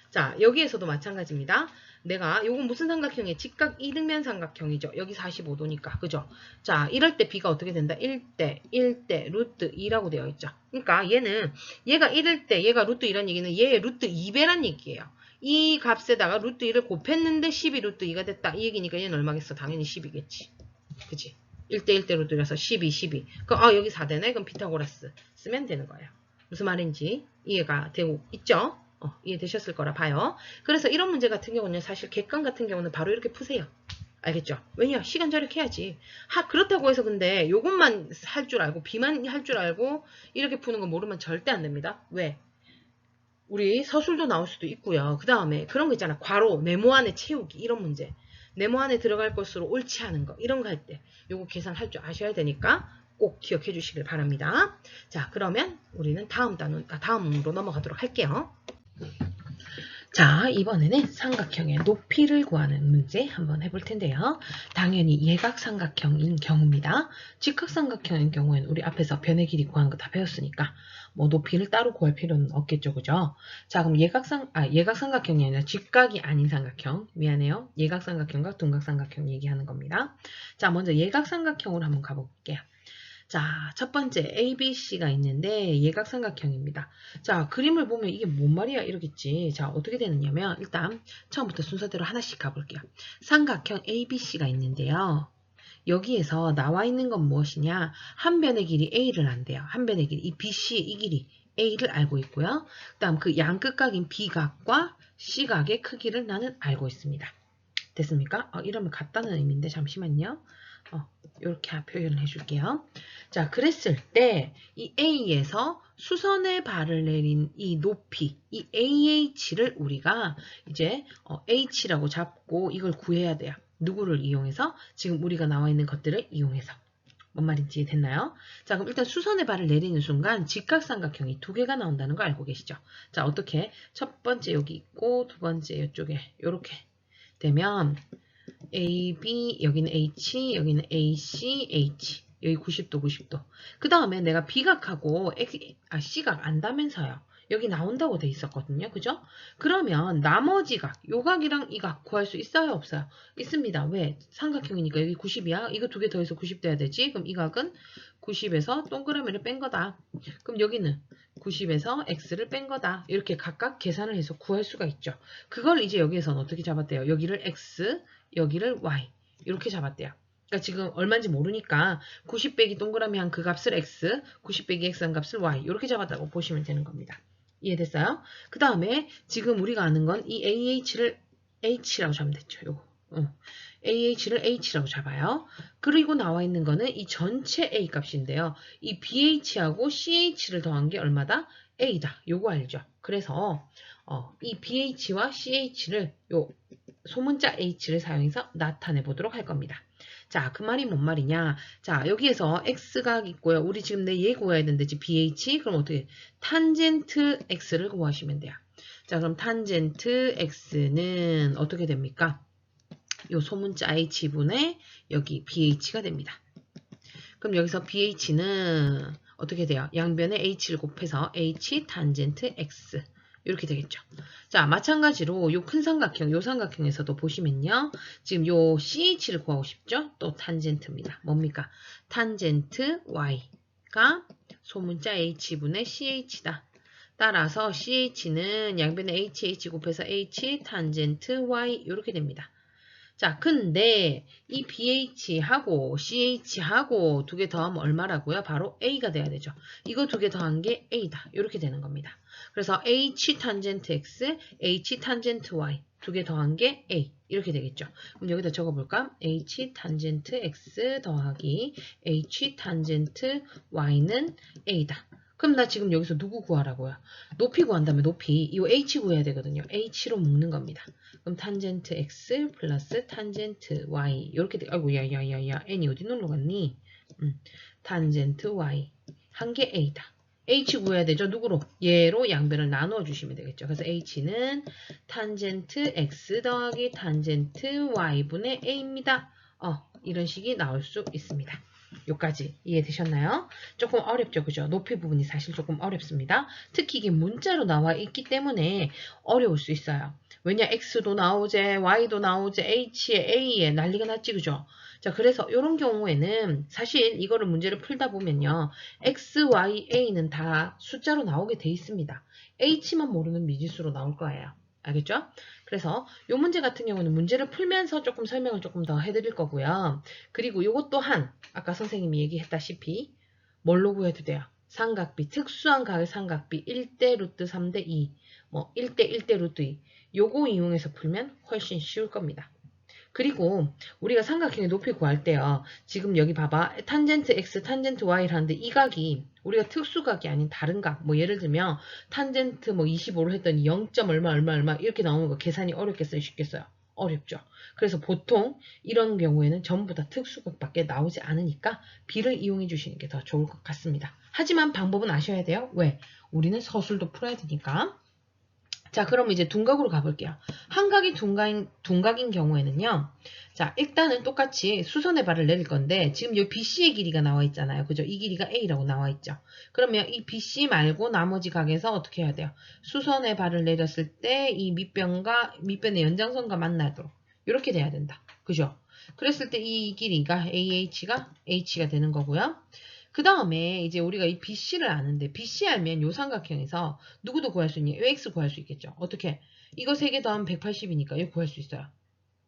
Speaker 1: 자, 여기에서도 마찬가지입니다. 내가 요건 무슨 삼각형이에요? 직각 이등변 삼각형이죠. 여기 45도니까. 그죠? 자, 이럴 때 B가 어떻게 된다? 1대 루트 2라고 되어 있죠. 그러니까 얘가 1일 때 얘가 루트 2란 얘기는 얘의 루트 2배란 얘기예요. 이 값에다가 루트 2를 곱했는데 12 루트 2가 됐다. 이 얘기니까 얘는 얼마겠어? 당연히 10이겠지. 그치? 1대 루트라서 12. 그럼 여기 4되네? 그럼 피타고라스 쓰면 되는 거예요. 무슨 말인지 이해가 되고 있죠? 이해되셨을 거라 봐요. 그래서 이런 문제 같은 경우는 사실 객관 같은 경우는 바로 이렇게 푸세요. 알겠죠? 왜냐? 시간 절약해야지. 그렇다고 해서 근데 요것만 할 줄 알고 B만 할 줄 알고 이렇게 푸는 거 모르면 절대 안 됩니다. 왜? 우리 서술도 나올 수도 있고요. 그 다음에 그런 거 있잖아. 괄호, 네모 안에 채우기 이런 문제. 네모 안에 들어갈 것으로 옳지 않은 거 이런 거 할 때 요거 계산할 줄 아셔야 되니까 꼭 기억해 주시길 바랍니다. 자, 그러면 우리는 다음으로 넘어가도록 할게요. 자, 이번에는 삼각형의 높이를 구하는 문제 한번 해볼 텐데요. 당연히 예각삼각형인 경우입니다. 직각삼각형인 경우에는 우리 앞에서 변의 길이 구하는 거 다 배웠으니까 뭐 높이를 따로 구할 필요는 없겠죠, 그죠? 자, 그럼 예각삼각형이 아니라 직각이 아닌 삼각형. 미안해요. 예각삼각형과 둔각삼각형 얘기하는 겁니다. 자, 먼저 예각삼각형으로 한번 가볼게요. 자, 첫 번째 ABC가 있는데 예각삼각형입니다. 자, 그림을 보면 이게 뭔 말이야 이러겠지. 자, 어떻게 되느냐면 일단 처음부터 순서대로 하나씩 가볼게요. 삼각형 ABC가 있는데요. 여기에서 나와 있는 건 무엇이냐? 한 변의 길이 A를 안대요. 한 변의 길이, 이 BC 이 길이 A를 알고 있고요. 그 다음 그 양끝각인 B각과 C각의 크기를 나는 알고 있습니다. 됐습니까? 이러면 같다는 의미인데 잠시만요. 이렇게 표현을 해줄게요. 자, 그랬을 때 이 A에서 수선의 발을 내린 이 높이, 이 AH를 우리가 이제 H라고 잡고 이걸 구해야 돼요. 누구를 이용해서? 지금 우리가 나와 있는 것들을 이용해서. 뭔 말인지 됐나요? 자, 그럼 일단 수선의 발을 내리는 순간 직각삼각형이 두 개가 나온다는 거 알고 계시죠? 자, 어떻게? 첫 번째 여기 있고 두 번째 이쪽에 이렇게 되면 AB, 여기는 H, 여기는 AC, H. 여기 90도, 90도. 그 다음에 내가 B각하고 C각 안다면서요. 여기 나온다고 돼 있었거든요. 그죠? 그러면 나머지 각, 요 각이랑 이 각 구할 수 있어요? 없어요? 있습니다. 왜? 삼각형이니까 여기 90이야. 이거 두 개 더해서 90 돼야 되지. 그럼 이 각은 90에서 동그라미를 뺀 거다. 그럼 여기는 90에서 X를 뺀 거다. 이렇게 각각 계산을 해서 구할 수가 있죠. 그걸 이제 여기에서는 어떻게 잡았대요? 여기를 X, 여기를 Y 이렇게 잡았대요. 그러니까 지금 얼마인지 모르니까 90 빼기 동그라미 한 그 값을 X, 90 빼기 X 한 값을 Y 이렇게 잡았다고 보시면 되는 겁니다. 이해됐어요? 그 다음에 지금 우리가 아는 건 이 AH를 H라고 잡으면 됐죠. 요거. AH를 H라고 잡아요. 그리고 나와 있는 거는 이 전체 A 값인데요. 이 BH하고 CH를 더한 게 얼마다? A다. 요거 알죠? 그래서 이 BH와 CH를 요 소문자 H를 사용해서 나타내 보도록 할 겁니다. 자, 그 말이 뭔 말이냐? 자, 여기에서 X각 있고요. 우리 지금 얘 구해야 되는데, BH. 그럼 어떻게? 탄젠트 X를 구하시면 돼요. 자, 그럼 탄젠트 X는 어떻게 됩니까? 요 소문자 H분의 여기 BH가 됩니다. 그럼 여기서 BH는 어떻게 돼요? 양변에 H를 곱해서 H 탄젠트 X. 이렇게 되겠죠. 자, 마찬가지로 요 큰 삼각형, 요 삼각형에서도 보시면요. 지금 요 CH를 구하고 싶죠? 또 탄젠트입니다. 뭡니까? 탄젠트 Y가 소문자 H분의 CH다. 따라서 CH는 양변에 HH 곱해서 H 탄젠트 Y 이렇게 됩니다. 자, 근데 이 BH하고 CH하고 두 개 더하면 얼마라고요? 바로 A가 돼야 되죠. 이거 두 개 더한 게 A다. 이렇게 되는 겁니다. 그래서 H 탄젠트 X, H 탄젠트 Y 두 개 더한 게 A 이렇게 되겠죠. 그럼 여기다 적어볼까? H 탄젠트 X 더하기 H 탄젠트 Y는 A다. 그럼 나 지금 여기서 누구 구하라고요? 높이 구한다면 높이 이 H 구해야 되거든요. H로 묶는 겁니다. 그럼 탄젠트 X 플러스 탄젠트 Y 이렇게 돼. 아이고 야야야야 N이 어디 놀러 갔니? 탄젠트 Y 한 개 A다. H 구해야 되죠. 누구로? 얘로 양변을 나누어 주시면 되겠죠. 그래서 H는 탄젠트 X 더하기 탄젠트 Y분의 A입니다. 이런 식이 나올 수 있습니다. 여기까지 이해되셨나요? 조금 어렵죠, 그죠? 높이 부분이 사실 조금 어렵습니다. 특히 이게 문자로 나와 있기 때문에 어려울 수 있어요. 왜냐, X도 나오제, Y도 나오제, H에, A에 난리가 났지, 그죠? 자, 그래서 이런 경우에는 사실 이거를 문제를 풀다 보면요. X, Y, A는 다 숫자로 나오게 돼 있습니다. H만 모르는 미지수로 나올 거예요. 알겠죠? 그래서 이 문제 같은 경우는 문제를 풀면서 조금 설명을 조금 더 해드릴 거고요. 그리고 이것 또한 아까 선생님이 얘기했다시피 뭘로 구해도 돼요? 삼각비, 특수한 각의 삼각비 1대 루트 3대 2, 뭐 1대 1대 루트 2 요거 이용해서 풀면 훨씬 쉬울 겁니다. 그리고 우리가 삼각형의 높이 구할 때요. 지금 여기 봐봐. 탄젠트 X, 탄젠트 Y를 하는데 이 각이 우리가 특수각이 아닌 다른 각. 뭐 예를 들면 탄젠트 뭐 25를 했더니 0. 얼마 이렇게 나오는 거 계산이 어렵겠어요? 쉽겠어요? 어렵죠. 그래서 보통 이런 경우에는 전부 다 특수각밖에 나오지 않으니까 B를 이용해 주시는 게 더 좋을 것 같습니다. 하지만 방법은 아셔야 돼요. 왜? 우리는 서술도 풀어야 되니까. 자, 그럼 이제 둔각으로 가볼게요. 한각이 둔각인 경우에는요. 자, 일단은 똑같이 수선의 발을 내릴 건데 지금 이 BC의 길이가 나와 있잖아요. 그죠? 이 길이가 A라고 나와 있죠. 그러면 이 BC 말고 나머지 각에서 어떻게 해야 돼요? 수선의 발을 내렸을 때 이 밑변의 연장선과 만나도록 이렇게 돼야 된다. 그죠? 그랬을 때 이 길이가 AH가 H가 되는 거고요. 그 다음에 이제 우리가 이 BC를 아는데 BC 알면 요 삼각형에서 누구도 구할 수 있니? 요 X 구할 수 있겠죠. 어떻게? 이거 3개 더하면 180이니까 이거 구할 수 있어요.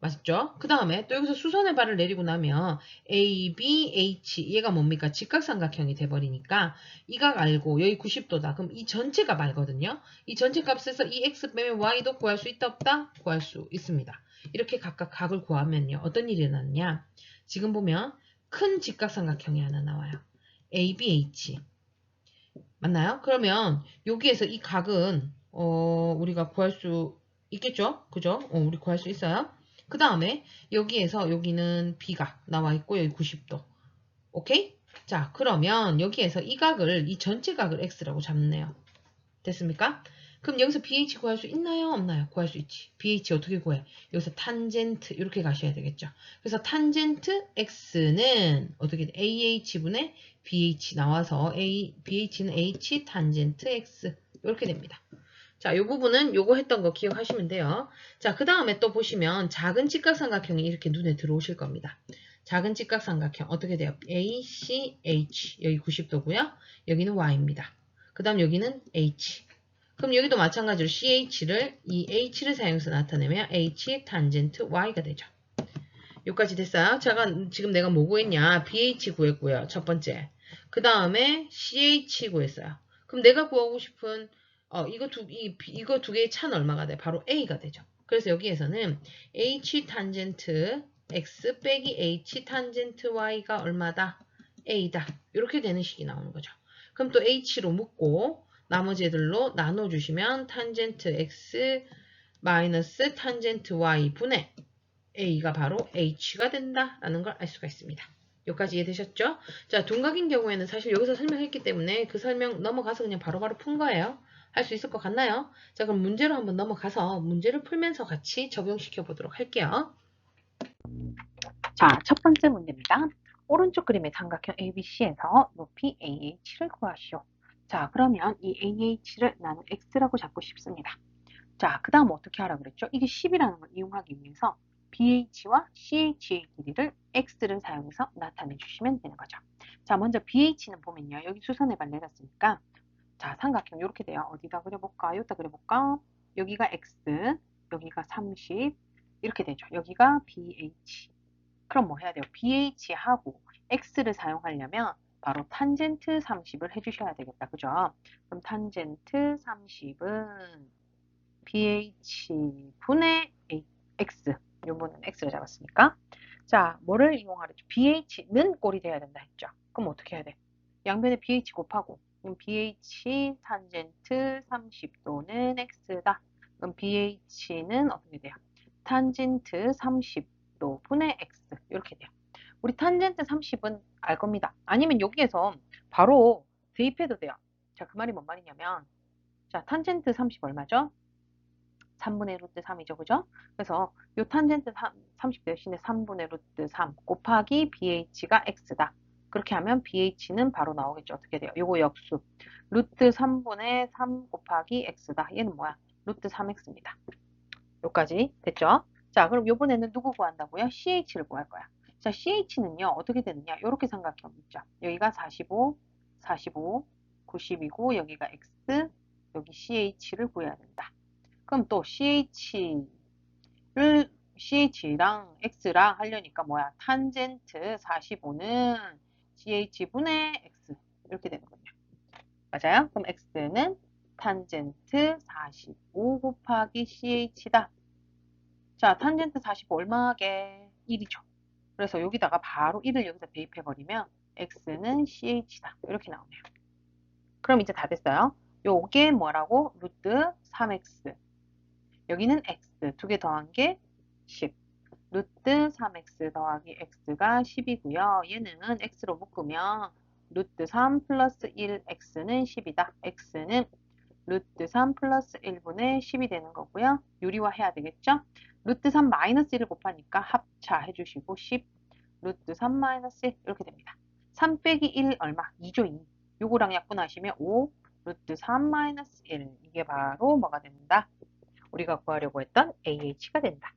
Speaker 1: 맞죠? 그 다음에 또 여기서 수선의 발을 내리고 나면 A, B, H 얘가 뭡니까? 직각삼각형이 돼버리니까 이 각 알고 여기 90도다. 그럼 이 전체가 말거든요. 이 전체 값에서 이 X 빼면 Y도 구할 수 있다 없다? 구할 수 있습니다. 이렇게 각각 각을 구하면요. 어떤 일이 일어나느냐? 지금 보면 큰 직각삼각형이 하나 나와요. A, B, H 맞나요? 그러면 여기에서 이 각은 우리가 구할 수 있겠죠? 그죠? 우리 구할 수 있어요. 그 다음에 여기에서 여기는 B각 나와 있고 여기 90도. 오케이? 자, 그러면 여기에서 이 각을 이 전체 각을 X라고 잡네요. 됐습니까? 그럼 여기서 BH 구할 수 있나요? 없나요? 구할 수 있지. BH 어떻게 구해? 여기서 탄젠트 이렇게 가셔야 되겠죠. 그래서 탄젠트 X는 어떻게 돼? AH분의 BH 나와서 BH는 H 탄젠트 X 이렇게 됩니다. 자, 요 부분은 요거 했던 거 기억하시면 돼요. 자, 그 다음에 또 보시면 작은 직각삼각형이 이렇게 눈에 들어오실 겁니다. 작은 직각삼각형 어떻게 돼요? ACH 여기 90도고요. 여기는 Y입니다. 그 다음 여기는 H. 그럼 여기도 마찬가지로 CH를 이 H를 사용해서 나타내면 H 탄젠트 Y가 되죠. 여기까지 됐어요? 제가 지금 내가 뭐 구했냐? BH 구했고요. 첫 번째. 그 다음에 CH 구했어요. 그럼 내가 구하고 싶은 이거 두 개의 차는 얼마가 돼? 바로 A가 되죠. 그래서 여기에서는 H 탄젠트 X 빼기 H 탄젠트 Y가 얼마다? A다. 이렇게 되는 식이 나오는 거죠. 그럼 또 H로 묶고 나머지 애들로 나눠주시면 탄젠트 X 마이너스 탄젠트 Y 분의 A가 바로 H가 된다라는 걸 알 수가 있습니다. 여기까지 이해되셨죠? 자, 둔각인 경우에는 사실 여기서 설명했기 때문에 그 설명 넘어가서 그냥 바로바로 푼 거예요. 할 수 있을 것 같나요? 자, 그럼 문제로 한번 넘어가서 문제를 풀면서 같이 적용시켜 보도록 할게요.
Speaker 2: 자, 첫 번째 문제입니다. 오른쪽 그림의 삼각형 ABC에서 높이 AH를 구하시오. 자, 그러면 이 AH를 나는 X라고 잡고 싶습니다. 자, 그 다음 어떻게 하라 그랬죠? 이게 10이라는 걸 이용하기 위해서 BH와 CH의 길이를 X를 사용해서 나타내 주시면 되는 거죠. 자, 먼저 BH는 보면요. 여기 수선의 발 내렸으니까 자, 삼각형 이렇게 돼요. 어디다 그려볼까? 여기다 그려볼까? 여기가 X, 여기가 30 이렇게 되죠. 여기가 BH. 그럼 뭐 해야 돼요? BH하고 X를 사용하려면 바로 탄젠트 30을 해주셔야 되겠다. 그죠? 그럼 탄젠트 30은 BH분의 X. 요번은 X를 잡았으니까. 자, 뭐를 이용하랬죠? BH는 꼴이 돼야 된다 했죠. 그럼 어떻게 해야 돼? 양변에 BH 곱하고. 그럼 BH 탄젠트 30도는 X다. 그럼 BH는 어떻게 돼요? 탄젠트 30도 분의 X. 이렇게 돼요. 우리 탄젠트 30은 알 겁니다. 아니면 여기에서 바로 대입해도 돼요. 자, 그 말이 뭔 말이냐면, 자, 탄젠트 30 얼마죠? 3분의 루트 3이죠. 그죠? 그래서 요 탄젠트 30 대신에 3분의 루트 3 곱하기 BH가 X다. 그렇게 하면 BH는 바로 나오겠죠. 어떻게 돼요? 요거 역수. 루트 3분의 3 곱하기 X다. 얘는 뭐야? 루트 3X입니다. 요까지 됐죠? 자, 그럼 요번에는 누구 구한다고요? CH를 구할 거야. 자, CH는요, 어떻게 되느냐? 요렇게 삼각형 있죠. 여기가 45, 45, 90이고, 여기가 X, 여기 CH를 구해야 된다. 그럼 또 CH랑 X랑 하려니까 뭐야? 탄젠트 45는 CH분의 X. 이렇게 되는 거죠. 맞아요? 그럼 X는 탄젠트 45 곱하기 CH다. 자, 탄젠트 45 얼마게? 1이죠. 그래서 여기다가 바로 1을 여기다 대입해버리면 X는 CH다. 이렇게 나오네요. 그럼 이제 다 됐어요. 요게 뭐라고? 루트 3X. 여기는 X. 두 개 더한 게 10. 루트 3X 더하기 X가 10이고요. 얘는 X로 묶으면 루트 3 플러스 1X는 10이다. X는 루트 3 플러스 1분의 10이 되는 거고요. 유리화해야 되겠죠? 루트 3 마이너스 1을 곱하니까 합차해 주시고 10 루트 3 마이너스 1 이렇게 됩니다. 3 빼기 1 얼마? 2죠. 2. 요거랑 약분하시면 5 루트 3 마이너스 1 이게 바로 뭐가 된다? 우리가 구하려고 했던 AH가 된다.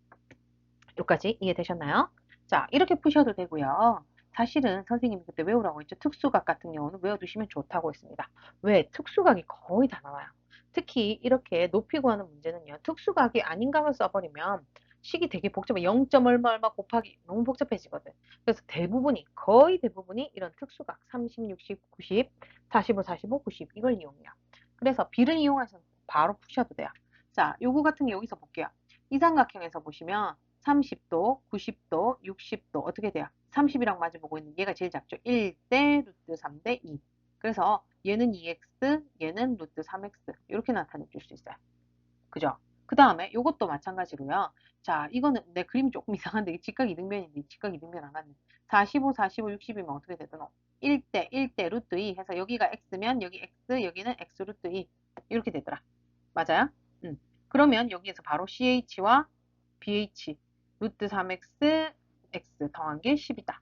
Speaker 2: 여기까지 이해되셨나요? 자, 이렇게 푸셔도 되고요. 사실은 선생님이 그때 외우라고 했죠. 특수각 같은 경우는 외워두시면 좋다고 했습니다. 왜? 특수각이 거의 다 나와요. 특히 이렇게 높이 구하는 문제는요. 특수각이 아닌 각을 써버리면 식이 되게 복잡해. 0점 얼마 얼마 곱하기 너무 복잡해지거든. 그래서 대부분이 거의 대부분이 이런 특수각 30, 60, 90, 45, 45, 90 이걸 이용해요. 그래서 비를 이용해서 바로 푸셔도 돼요. 자, 요거 같은 게 여기서 볼게요. 이 삼각형에서 보시면 30도, 90도, 60도 어떻게 돼요? 30이랑 마주보고 있는 얘가 제일 작죠. 1대 루트 3대 2. 그래서 얘는 2x, 얘는 루트 3x 이렇게 나타내 줄 수 있어요. 그죠? 그 다음에 이것도 마찬가지로요. 자, 이거는 내 그림이 조금 이상한데 직각 이등변인데 직각 이등변 안 같네. 45, 45, 60이면 어떻게 되더노? 1대 1대 루트 2 해서 여기가 x면 여기 x, 여기는 x 루트 2 이렇게 되더라. 맞아요? 그러면 여기에서 바로 ch와 bh 루트 3x x 더한 게 10이다.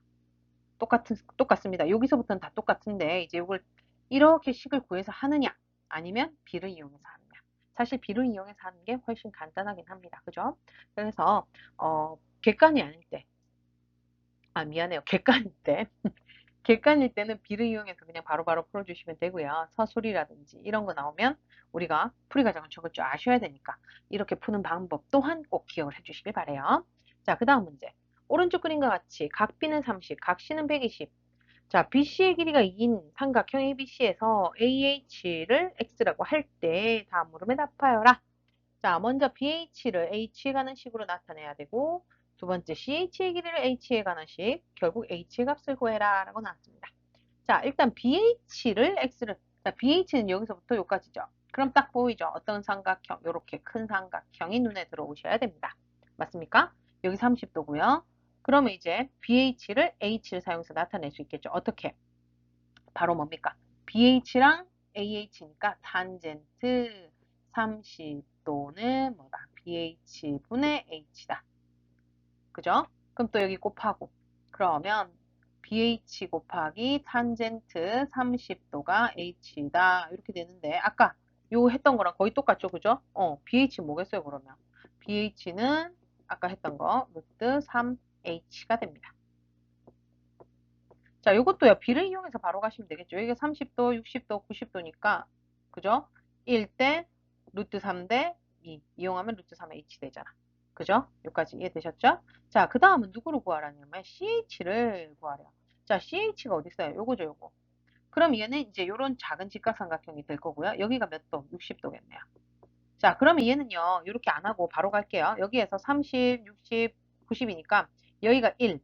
Speaker 2: 똑같습니다. 여기서부터는 다 똑같은데 이제 이걸 이렇게 식을 구해서 하느냐 아니면 비를 이용해서 하느냐. 사실 비를 이용해서 하는 게 훨씬 간단하긴 합니다. 그죠? 그래서 객관이 아닐 때, 미안해요. 객관일 때 객관일 때는 비를 이용해서 그냥 바로바로 풀어주시면 되고요. 서술이라든지 이런 거 나오면 우리가 풀이 과정을 적을 줄 아셔야 되니까 이렇게 푸는 방법 또한 꼭 기억을 해주시길 바래요. 자, 그 다음 문제. 오른쪽 그림과 같이 각 B는 30, 각 C는 120. 자, BC의 길이가 2인 삼각형 ABC에서 AH를 X라고 할 때 다음 물음에 답하여라. 자, 먼저 BH를 H에 가는 식으로 나타내야 되고 두 번째 CH의 길이를 H에 가는 식, 결국 H의 값을 구해라 라고 나왔습니다. 자, 일단 BH를 X를, 자, BH는 여기서부터 여기까지죠. 그럼 딱 보이죠? 어떤 삼각형, 이렇게 큰 삼각형이 눈에 들어오셔야 됩니다. 맞습니까? 여기 30도고요. 그러면 이제 BH를 H를 사용해서 나타낼 수 있겠죠. 어떻게? 바로 뭡니까? BH랑 AH니까 탄젠트 30도는 뭐다? BH분의 H다. 그죠? 그럼 또 여기 곱하고 그러면 BH 곱하기 탄젠트 30도가 H다. 이렇게 되는데 아까 요 했던 거랑 거의 똑같죠? 그죠? BH 뭐겠어요 그러면? BH는 아까 했던 거 루트 3H가 됩니다. 자, 요것도요. 비를 이용해서 바로 가시면 되겠죠. 이게 30도, 60도, 90도니까 그죠? 1대 루트 3대 2 이용하면 루트 3H 되잖아. 그죠? 여기까지 이해되셨죠? 자, 그 다음은 누구를 구하라냐면 CH를 구하래요. 자, CH가 어디 있어요? 요거죠, 요거. 그럼 얘는 이제 요런 작은 직각삼각형이 될 거고요. 여기가 몇 도? 60도겠네요. 자, 그러면 얘는요. 이렇게 안 하고 바로 갈게요. 여기에서 30, 60, 90이니까 여기가 1.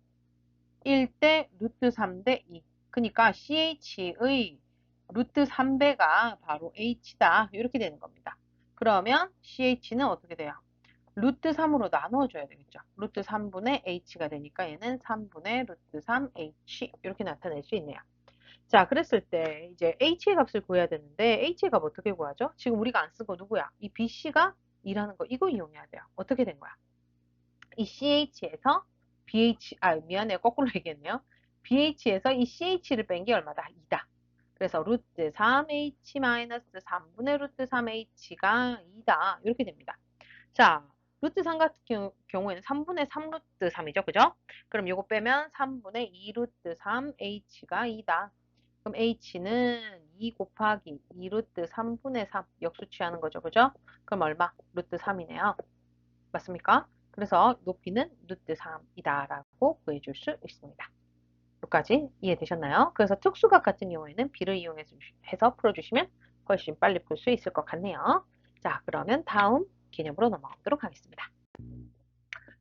Speaker 2: 1대 루트 3대 2. 그러니까 CH의 루트 3배가 바로 H다. 이렇게 되는 겁니다. 그러면 CH는 어떻게 돼요? 루트 3으로 나누어줘야 되겠죠. 루트 3분의 H가 되니까 얘는 3분의 루트 3H 이렇게 나타낼 수 있네요. 자, 그랬을 때 이제 H의 값을 구해야 되는데 H의 값 어떻게 구하죠? 지금 우리가 안 쓴 거 누구야? 이 BC가 2라는 거 이거 이용해야 돼요. 어떻게 된 거야? 이 CH에서 BH, 미안해요. 거꾸로 얘기했네요. BH에서 이 CH를 뺀 게 얼마다? 2다. 그래서 루트 3H 마이너스 3분의 루트 3H가 2다. 이렇게 됩니다. 자, 루트 3 같은 경우에는 3분의 3 루트 3이죠. 그죠? 그럼 이거 빼면 3분의 2 루트 3H가 2다. 그럼 H는 2 곱하기 2 루트 3분의 3 역수 취하는 거죠. 그죠? 그럼 얼마? 루트 3이네요. 맞습니까? 그래서 높이는 루트 3이다 라고 구해줄 수 있습니다. 여기까지 이해되셨나요? 그래서 특수각 같은 경우에는 비를 이용해서 풀어주시면 훨씬 빨리 풀 수 있을 것 같네요. 자, 그러면 다음 개념으로 넘어가도록 하겠습니다.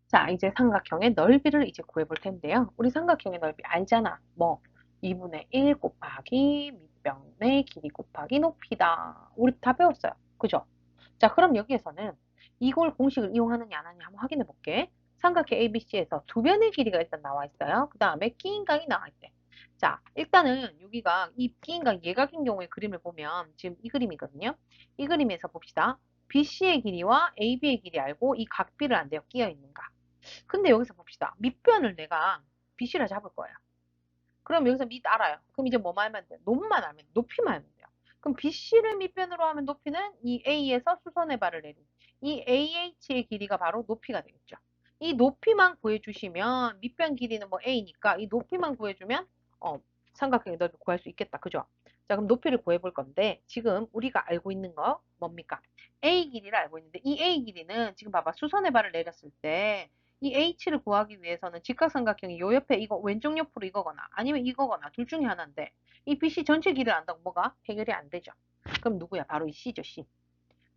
Speaker 2: 자, 이제 삼각형의 넓이를 이제 구해볼 텐데요. 우리 삼각형의 넓이 알잖아. 뭐 2분의 1 곱하기 밑변의 길이 곱하기 높이다. 우리 다 배웠어요. 그죠? 자, 그럼 여기에서는 이걸 공식을 이용하느냐 안 하느냐 한번 확인해 볼게. 삼각형 ABC에서 두 변의 길이가 일단 나와 있어요. 그 다음에 끼인각이 나와 있대. 자, 일단은 여기가 이 끼인각 예각인 경우의 그림을 보면 지금 이 그림이거든요. 이 그림에서 봅시다. BC의 길이와 AB의 길이 알고 이 각비를 안 돼요. 끼어 있는가. 근데 여기서 봅시다. 밑변을 내가 BC라 잡을 거예요. 그럼 여기서 밑 알아요. 그럼 이제 뭐만 하면 돼요? 높이만 알면 돼요. 그럼 BC를 밑변으로 하면 높이는 이 A에서 수선의 발을 내린 이 AH의 길이가 바로 높이가 되겠죠. 이 높이만 구해주시면 밑변 길이는 뭐 a니까 이 높이만 구해주면 삼각형의 넓이 구할 수 있겠다. 그죠? 자, 그럼 높이를 구해볼 건데 지금 우리가 알고 있는 거 뭡니까? a 길이를 알고 있는데 이 a 길이는 지금 봐봐. 수선의 발을 내렸을 때 이 h를 구하기 위해서는 직각삼각형이 요 옆에 이거 왼쪽 옆으로 이거거나 아니면 이거거나 둘 중에 하나인데 이 BC 전체 길이를 안다고 뭐가 해결이 안 되죠. 그럼 누구야? 바로 이 C죠. C.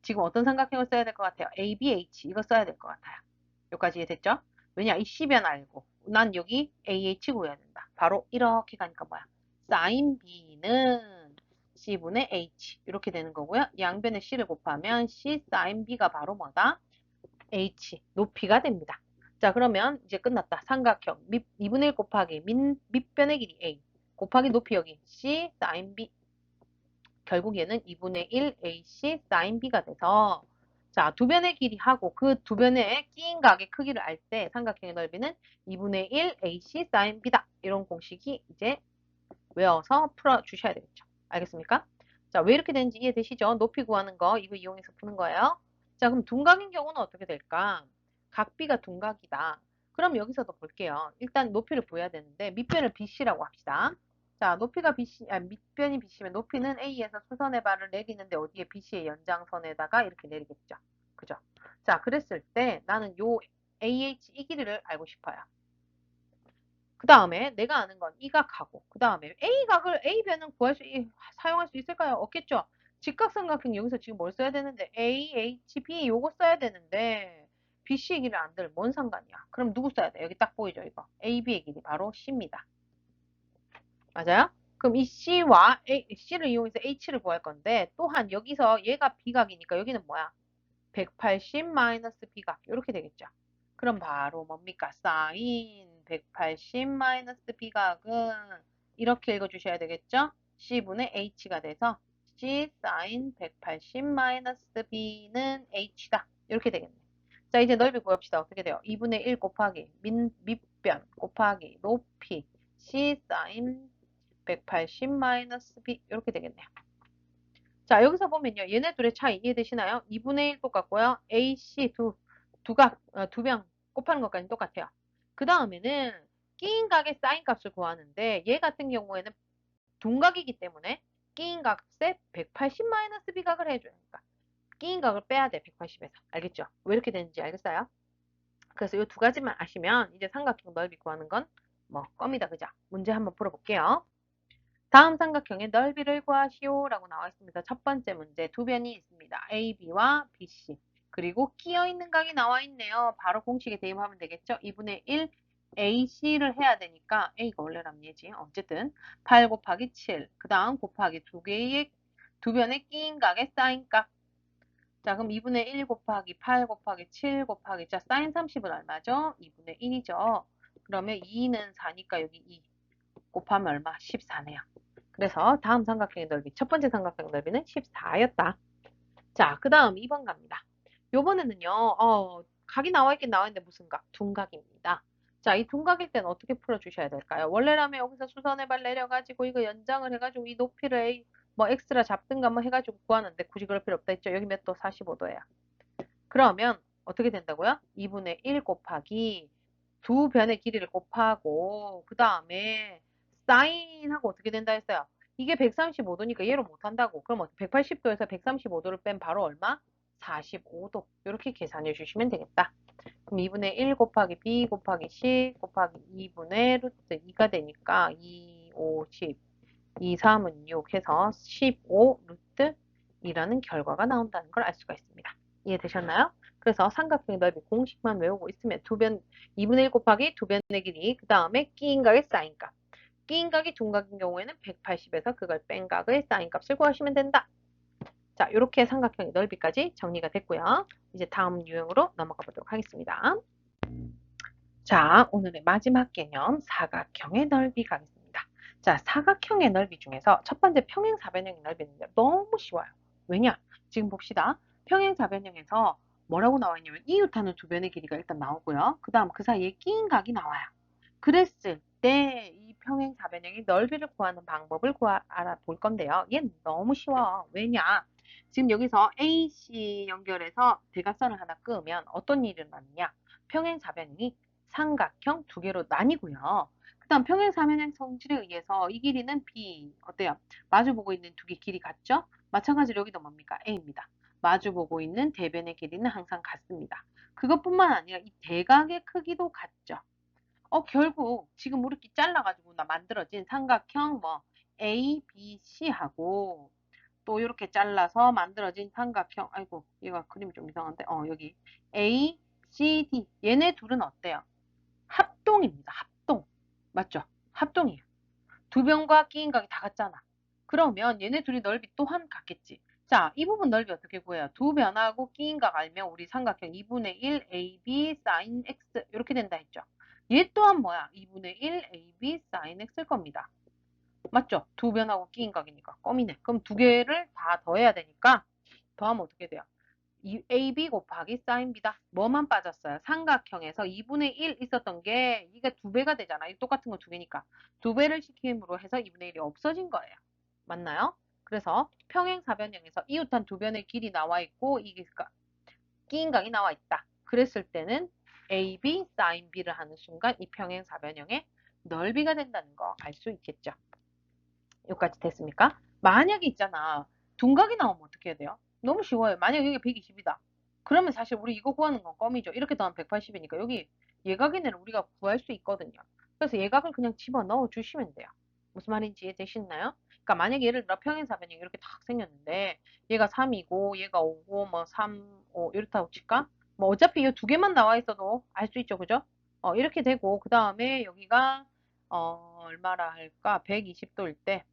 Speaker 2: 지금 어떤 삼각형을 써야 될 것 같아요? ABH 이거 써야 될 것 같아요. 여기까지 이해됐죠? 왜냐? 이 C변 알고 난 여기 AH 구해야 된다. 바로 이렇게 가니까 뭐야? sin B는 C분의 H 이렇게 되는 거고요. 양변에 C를 곱하면 C sin B가 바로 뭐다? H 높이가 됩니다. 자, 그러면 이제 끝났다. 삼각형 2분의 1 곱하기 밑변의 길이 A 곱하기 높이 여기 C sin B 결국 얘는 2분의 1 AC sin B가 돼서 자, 두 변의 길이 하고 그 두 변의 끼인 각의 크기를 알 때 삼각형의 넓이는 2분의 1 AC sin B다. 이런 공식이 이제 외워서 풀어주셔야 되겠죠. 알겠습니까? 자, 왜 이렇게 되는지 이해되시죠? 높이 구하는 거 이거 이용해서 푸는 거예요. 자, 그럼 둔각인 경우는 어떻게 될까? 각비가 둔각이다. 그럼 여기서도 볼게요. 일단 높이를 구해야 되는데 밑변을 BC라고 합시다. 자, 높이가 BC, 밑변이 BC면 높이는 A에서 수선의 발을 내리는데 어디에 BC의 연장선에다가 이렇게 내리겠죠. 그죠? 자, 그랬을 때 나는 요 AH 이 길이를 알고 싶어요. 그 다음에 내가 아는 건 이 각하고 그 다음에 A각을 A변은 사용할 수 있을까요? 없겠죠? 직각삼각형 여기서 지금 뭘 써야 되는데 AHB 요거 써야 되는데 BC의 길이 안 들 뭔 상관이야? 그럼 누구 써야 돼? 여기 딱 보이죠 이거 AB의 길이 바로 C입니다. 맞아요? 그럼 이 C와 C를 이용해서 H를 구할 건데 또한 여기서 얘가 B각이니까 여기는 뭐야? 180 마이너스 B각 이렇게 되겠죠. 그럼 바로 뭡니까? sin 180 마이너스 B각은 이렇게 읽어주셔야 되겠죠? C분의 H가 돼서 C sin 180 마이너스 B는 H다. 이렇게 되겠네. 자, 이제 넓이 구합시다. 어떻게 돼요? 2분의 1 곱하기 밑변 곱하기 높이 C sin 180 마이너스 B 이렇게 되겠네요. 자, 여기서 보면요. 얘네 둘의 차이 이해되시나요? 2분의 1 똑같고요. AC 두 변 곱하는 것까지 똑같아요. 그 다음에는 끼인 각의 사인 값을 구하는데 얘 같은 경우에는 둔각이기 때문에 끼인 값에 180 마이너스 B각을 해줘야 하니까 끼인 각을 빼야 돼. 180에서. 알겠죠? 왜 이렇게 되는지 알겠어요? 그래서 이 두 가지만 아시면 이제 삼각형 넓이 구하는 건 뭐 껌이다. 그죠? 문제 한번 풀어볼게요. 다음 삼각형의 넓이를 구하시오 라고 나와 있습니다. 첫 번째 문제 두 변이 있습니다. AB와 BC 그리고 끼어 있는 각이 나와 있네요. 바로 공식에 대입하면 되겠죠. 2분의 1 AC를 해야 되니까 A가 원래라면 얘지. 어쨌든 8 곱하기 7 그 다음 곱하기 두 변의 끼인 각의 사인 값. 자, 그럼 2분의 1 곱하기 8 곱하기 7 곱하기 자 사인 30은 얼마죠? 2분의 1이죠. 그러면 2는 4니까 여기 2 곱하면 얼마? 14네요. 그래서 다음 삼각형의 넓이, 첫 번째 삼각형의 넓이는 14였다. 자, 그 다음 2번 갑니다. 요번에는요, 각이 나와 있긴 나와 있는데 무슨 각? 둔각입니다. 자, 이 둔각일 때는 어떻게 풀어주셔야 될까요? 원래라면 여기서 수선의 발 내려가지고 이거 연장을 해가지고 이 높이를 뭐 x라 잡든가 뭐 해가지고 구하는데 굳이 그럴 필요 없다 했죠. 여기 몇 도? 45도예요. 그러면 어떻게 된다고요? 2분의 1 곱하기 두 변의 길이를 곱하고 그 다음에 사인하고 어떻게 된다 했어요? 이게 135도니까 얘로 못한다고. 그럼 180도에서 135도를 뺀 바로 얼마? 45도. 이렇게 계산해 주시면 되겠다. 그럼 2분의 1 곱하기 b 곱하기 c 곱하기 2분의 루트 2가 되니까 2, 5, 10, 2, 3은 6 해서 15 루트 2라는 결과가 나온다는 걸 알 수가 있습니다. 이해되셨나요? 그래서 삼각형의 넓이 공식만 외우고 있으면 2분의 1 곱하기 두 변의 길이 그 다음에 끼인 각의 사인 값. 끼인 각이 둔각인 경우에는 180에서 그걸 뺀 각의 사인 값을 구하시면 된다. 자, 이렇게 삼각형의 넓이까지 정리가 됐고요. 이제 다음 유형으로 넘어가 보도록 하겠습니다. 자, 오늘의 마지막 개념 사각형의 넓이 가겠습니다. 자, 사각형의 넓이 중에서 첫 번째 평행사변형의 넓이는데 너무 쉬워요. 왜냐? 지금 봅시다. 평행사변형에서 뭐라고 나와 있냐면 이웃하는 두 변의 길이가 일단 나오고요. 그 다음 그 사이에 끼인 각이 나와요. 그랬을 때 이 평행사변형의 넓이를 구하는 방법을 알아볼 건데요. 얘는 너무 쉬워. 왜냐? 지금 여기서 AC 연결해서 대각선을 하나 끄면 어떤 일이 일어나느냐? 평행사변형이 삼각형 두 개로 나뉘고요. 그 다음 평행사변형 성질에 의해서 이 길이는 B, 어때요? 마주보고 있는 두 개 길이 같죠? 마찬가지로 여기도 뭡니까? A입니다. 마주보고 있는 대변의 길이는 항상 같습니다. 그것뿐만 아니라 이 대각의 크기도 같죠. 결국 지금 우리끼리 잘라가지고 만들어진 삼각형 A, B, C하고 또 이렇게 잘라서 만들어진 삼각형, 아이고 얘가 그림이 좀 이상한데 여기 A, C, D 얘네 둘은 어때요? 합동입니다. 합동. 맞죠? 합동이에요. 두 변과 끼인 각이 다 같잖아. 그러면 얘네 둘이 넓이 또한 같겠지. 자, 이 부분 넓이 어떻게 구해요? 두 변하고 끼인 각 알면 우리 삼각형 2분의 1 AB sin x 이렇게 된다 했죠. 얘 또한 뭐야? 2분의 1 AB sin x일 겁니다. 맞죠? 두 변하고 끼인 각이니까 껌이네. 그럼 두 개를 다 더해야 되니까 더하면 어떻게 돼요? AB 곱하기 sin b다. 뭐만 빠졌어요? 삼각형에서 2분의 1 있었던 게 이게 두 배가 되잖아. 이 똑같은 거 두 개니까. 두 배를 시킴으로 해서 2분의 1이 없어진 거예요. 맞나요? 그래서 평행사변형에서 이웃한 두 변의 길이 나와 있고 이게 끼인 각이 나와 있다. 그랬을 때는 AB sin b를 하는 순간 이 평행사변형의 넓이가 된다는 거 알 수 있겠죠. 여기까지 됐습니까? 만약에 있잖아. 둔각이 나오면 어떻게 해야 돼요? 너무 쉬워요. 만약에 여기가 120이다. 그러면 사실 우리 이거 구하는 건 껌이죠. 이렇게 더하면 180이니까 여기 예각이네를 우리가 구할 수 있거든요. 그래서 예각을 그냥 집어넣어 주시면 돼요. 무슨 말인지 이해되시나요? 그러니까 만약에 예를 들어 평행사변형이 이렇게 딱 생겼는데 얘가 3이고 얘가 5고 3, 5 이렇다고 칠까? 어차피 이 두 개만 나와 있어도 알 수 있죠. 그죠? 이렇게 되고 그 다음에 여기가 얼마라 할까? 120도일 때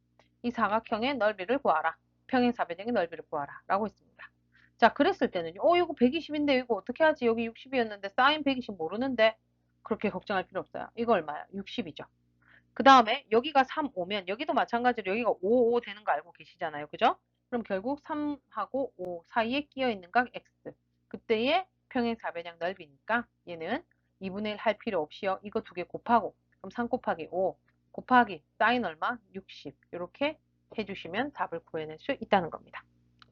Speaker 2: 이 사각형의 넓이를 구하라. 평행사변형의 넓이를 구하라. 라고 했습니다. 자, 그랬을 때는 이거 120인데 이거 어떻게 하지? 여기 60이었는데 사인 120 모르는데 그렇게 걱정할 필요 없어요. 이거 얼마야? 60이죠. 그 다음에 여기가 3, 5면 여기도 마찬가지로 여기가 5, 5 되는 거 알고 계시잖아요. 그죠? 그럼 결국 3하고 5 사이에 끼어 있는 각 x. 그때의 평행사변형 넓이니까 얘는 2분의 1 할 필요 없이요. 이거 두 개 곱하고 그럼 3 곱하기 5 곱하기 사인 얼마? 60 이렇게 해주시면 답을 구해낼 수 있다는 겁니다.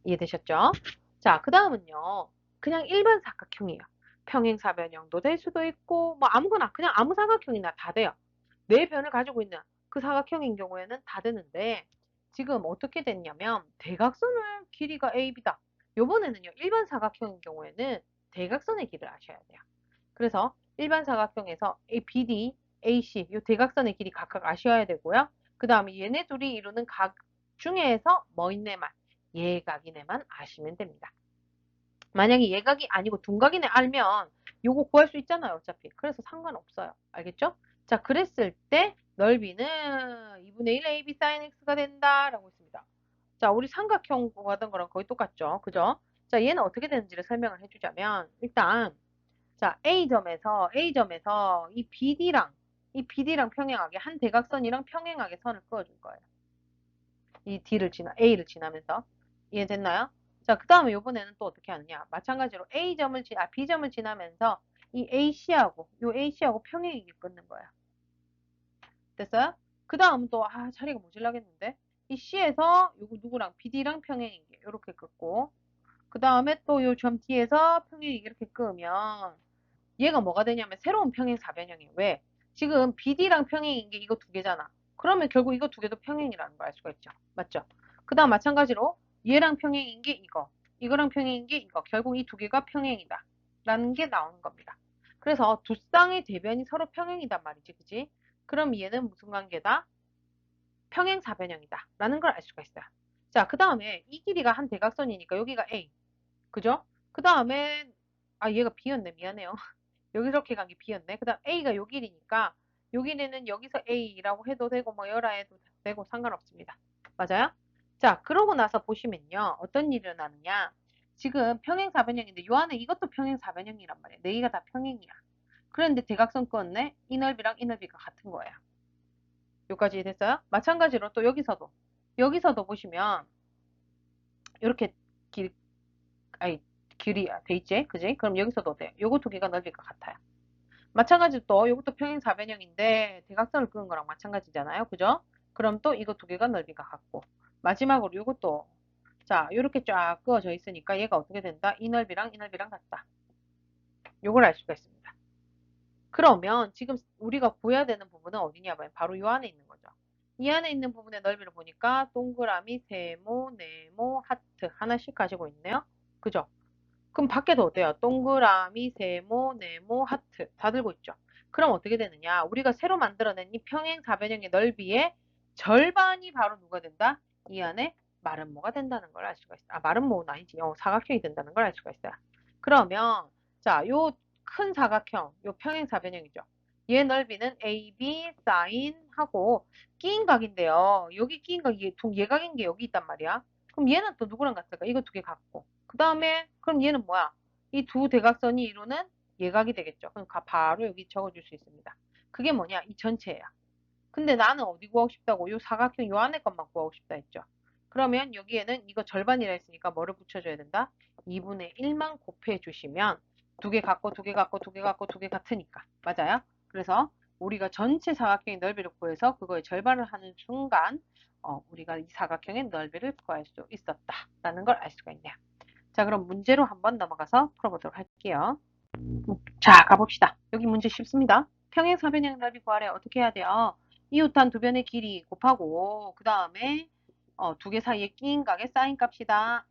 Speaker 2: 이해되셨죠? 자, 그 다음은요. 그냥 일반 사각형이에요. 평행사변형도 될 수도 있고 아무거나 그냥 아무 사각형이나 다 돼요. 네 변을 가지고 있는 그 사각형인 경우에는 다 되는데 지금 어떻게 됐냐면 대각선의 길이가 AB다. 요번에는요. 일반 사각형인 경우에는 대각선의 길이를 아셔야 돼요. 그래서 일반 사각형에서 BD, AC 이 대각선의 길이 각각 아셔야 되고요. 그 다음에 얘네 둘이 이루는 각 중에서 뭐 있네만 예각이네만 아시면 됩니다. 만약에 예각이 아니고 둔각이네 알면 요거 구할 수 있잖아요. 어차피. 그래서 상관없어요. 알겠죠? 자, 그랬을 때 넓이는 2분의 1 AB sin x가 된다라고 했습니다. 자, 우리 삼각형 구하던 거랑 거의 똑같죠. 그죠? 자, 얘는 어떻게 되는지를 설명을 해주자면 일단 자, A점에서 이 BD랑 평행하게 한 대각선이랑 평행하게 선을 그어줄 거예요. 이 A를 지나면서 이해됐나요? 자, 그 다음에 이번에는 또 어떻게 하느냐? 마찬가지로 B점을 지나면서 이 AC하고 평행이게 끊는 거예요. 됐어요? 그 다음 또 자리가 모질라겠는데 이 C에서 요거 누구랑 BD랑 평행이게 이렇게 끊고 그 다음에 또 요 점 D에서 평행이게 이렇게 끄면 얘가 뭐가 되냐면 새로운 평행사변형이에요. 왜? 지금 BD랑 평행인 게 이거 두 개잖아. 그러면 결국 이거 두 개도 평행이라는 걸 알 수가 있죠. 맞죠? 그 다음 마찬가지로 얘랑 평행인 게 이거랑 평행인 게 이거. 결국 이 두 개가 평행이다. 라는 게 나오는 겁니다. 그래서 두 쌍의 대변이 서로 평행이단 말이지. 그지? 그럼 얘는 무슨 관계다? 평행사변형이다. 라는 걸 알 수가 있어요. 자, 그 다음에 이 길이가 한 대각선이니까 여기가 A. 그죠? 그 다음에 얘가 B였네. 미안해요. 여기 이렇게 간 게 B였네. 그 다음 A가 요 길이니까 요 길이는 여기서 A라고 해도 되고 열라 해도 되고 상관없습니다. 맞아요? 자, 그러고 나서 보시면요. 어떤 일이 일어나느냐. 지금 평행사변형인데 요 안에 이것도 평행사변형이란 말이에요. 네 개가 다 평행이야. 그런데 대각선 껐네. 이 넓이랑 이 넓이가 같은 거예요. 여기까지 됐어요? 마찬가지로 또 여기서도 보시면 이렇게 길이 돼 있지? 그지? 그럼 여기서도 어때요? 요거 두 개가 넓이가 같아요. 마찬가지로 또 이것도 평행사변형인데 대각선을 그은 거랑 마찬가지잖아요. 그죠? 그럼 또 이거 두 개가 넓이가 같고 마지막으로 이것도 자 이렇게 쫙 그어져 있으니까 얘가 어떻게 된다? 이 넓이랑 같다. 요걸 알 수가 있습니다. 그러면 지금 우리가 구해야 되는 부분은 어디냐면 바로 이 안에 있는 거죠. 이 안에 있는 부분의 넓이를 보니까 동그라미, 세모, 네모, 하트 하나씩 가지고 있네요. 그죠? 그럼 밖에도 어때요? 동그라미, 세모, 네모, 하트 다 들고 있죠. 그럼 어떻게 되느냐? 우리가 새로 만들어낸 이 평행사변형의 넓이의 절반이 바로 누가 된다? 이 안에 마름모가 된다는 걸 알 수가 있어요. 아, 마름모는 아니지. 사각형이 된다는 걸 알 수가 있어요. 그러면 자, 요 큰 사각형, 요 평행사변형이죠. 얘 넓이는 AB 사인하고 끼인 각인데요. 여기 끼인 각이 얘각인 게 여기 있단 말이야. 그럼 얘는 또 누구랑 같을까? 이거 두 개 같고. 그 다음에 그럼 얘는 뭐야? 이 두 대각선이 이루는 예각이 되겠죠. 그럼 바로 여기 적어줄 수 있습니다. 그게 뭐냐? 이 전체예요. 근데 나는 어디 구하고 싶다고? 요 사각형 요 안에 것만 구하고 싶다 했죠. 그러면 여기에는 이거 절반이라 했으니까 뭐를 붙여줘야 된다? 2분의 1만 곱해 주시면 두 개 같고 두 개 같고 두 개 같고 두 개 같으니까. 맞아요? 그래서 우리가 전체 사각형의 넓이를 구해서 그거의 절반을 하는 순간 우리가 이 사각형의 넓이를 구할 수 있었다라는 걸 알 수가 있네요. 자, 그럼 문제로 한번 넘어가서 풀어보도록 할게요. 자, 가봅시다. 여기 문제 쉽습니다. 평행사변형 넓이 구하래. 어떻게 해야 돼요? 이웃한 두 변의 길이 곱하고 그 다음에 두 개 사이에 끼인 각의 사인 값이다.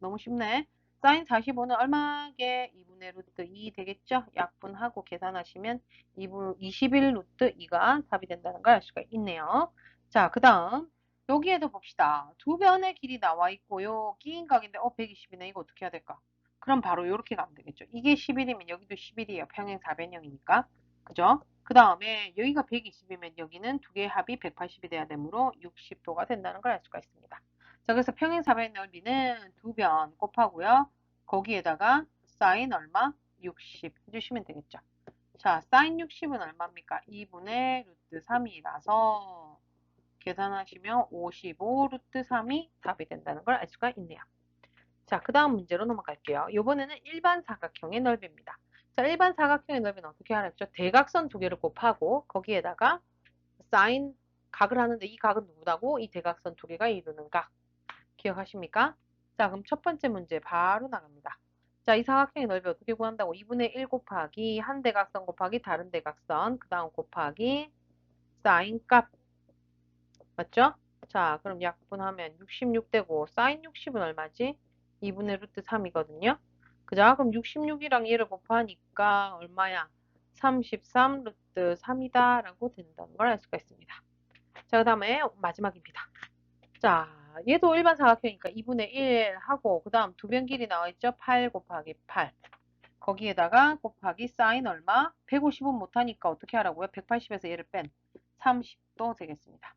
Speaker 2: 너무 쉽네. 사인 45는 얼마게? 2분의 루트 2 되겠죠? 약분하고 계산하시면 21 루트 2가 답이 된다는 걸 알 수가 있네요. 자, 그 다음 여기에도 봅시다. 두 변의 길이 나와 있고요. 끼인 각인데 120이네. 이거 어떻게 해야 될까? 그럼 바로 이렇게 가면 되겠죠. 이게 11이면 여기도 11이에요. 평행사변형이니까. 그죠? 그 다음에 여기가 120이면 여기는 두 개의 합이 180이 돼야 되므로 60도가 된다는 걸 알 수가 있습니다. 자, 그래서 평행사변 넓이는 두 변 곱하고요. 거기에다가 사인 얼마? 60 해주시면 되겠죠. 자, 사인 60은 얼마입니까? 2분의 루트 3이라서 계산하시면 55 루트 3이 답이 된다는 걸 알 수가 있네요. 자, 그 다음 문제로 넘어갈게요. 이번에는 일반 사각형의 넓이입니다. 자, 일반 사각형의 넓이는 어떻게 하랬죠? 대각선 두 개를 곱하고 거기에다가 사인 각을 하는데 이 각은 누구다고? 이 대각선 두 개가 이루는 각. 기억하십니까? 자, 그럼 첫 번째 문제 바로 나갑니다. 자, 이 사각형의 넓이 어떻게 구한다고? 2분의 1 곱하기 한 대각선 곱하기 다른 대각선 그 다음 곱하기 사인 값 맞죠? 자, 그럼 약분하면 66되고 사인 60은 얼마지? 2분의 루트 3이거든요. 그죠? 그럼 66이랑 얘를 곱하니까 얼마야? 33 루트 3이다 라고 된다는 걸 알 수가 있습니다. 자, 그 다음에 마지막입니다. 자, 얘도 일반 사각형이니까 2분의 1 하고 그 다음 두 변 길이 나와있죠? 8 곱하기 8 거기에다가 곱하기 사인 얼마? 150은 못하니까 어떻게 하라고요? 180에서 얘를 뺀 30도 되겠습니다.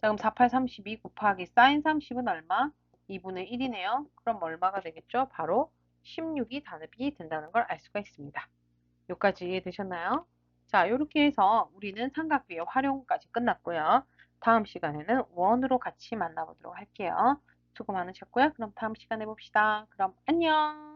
Speaker 2: 자, 그럼 48, 32 곱하기 사인 30은 얼마? 2분의 1이네요. 그럼 얼마가 되겠죠? 바로 16이 답이 된다는 걸 알 수가 있습니다. 여기까지 이해되셨나요? 자, 이렇게 해서 우리는 삼각비의 활용까지 끝났고요. 다음 시간에는 원으로 같이 만나보도록 할게요. 수고 많으셨고요. 그럼 다음 시간에 봅시다. 그럼 안녕!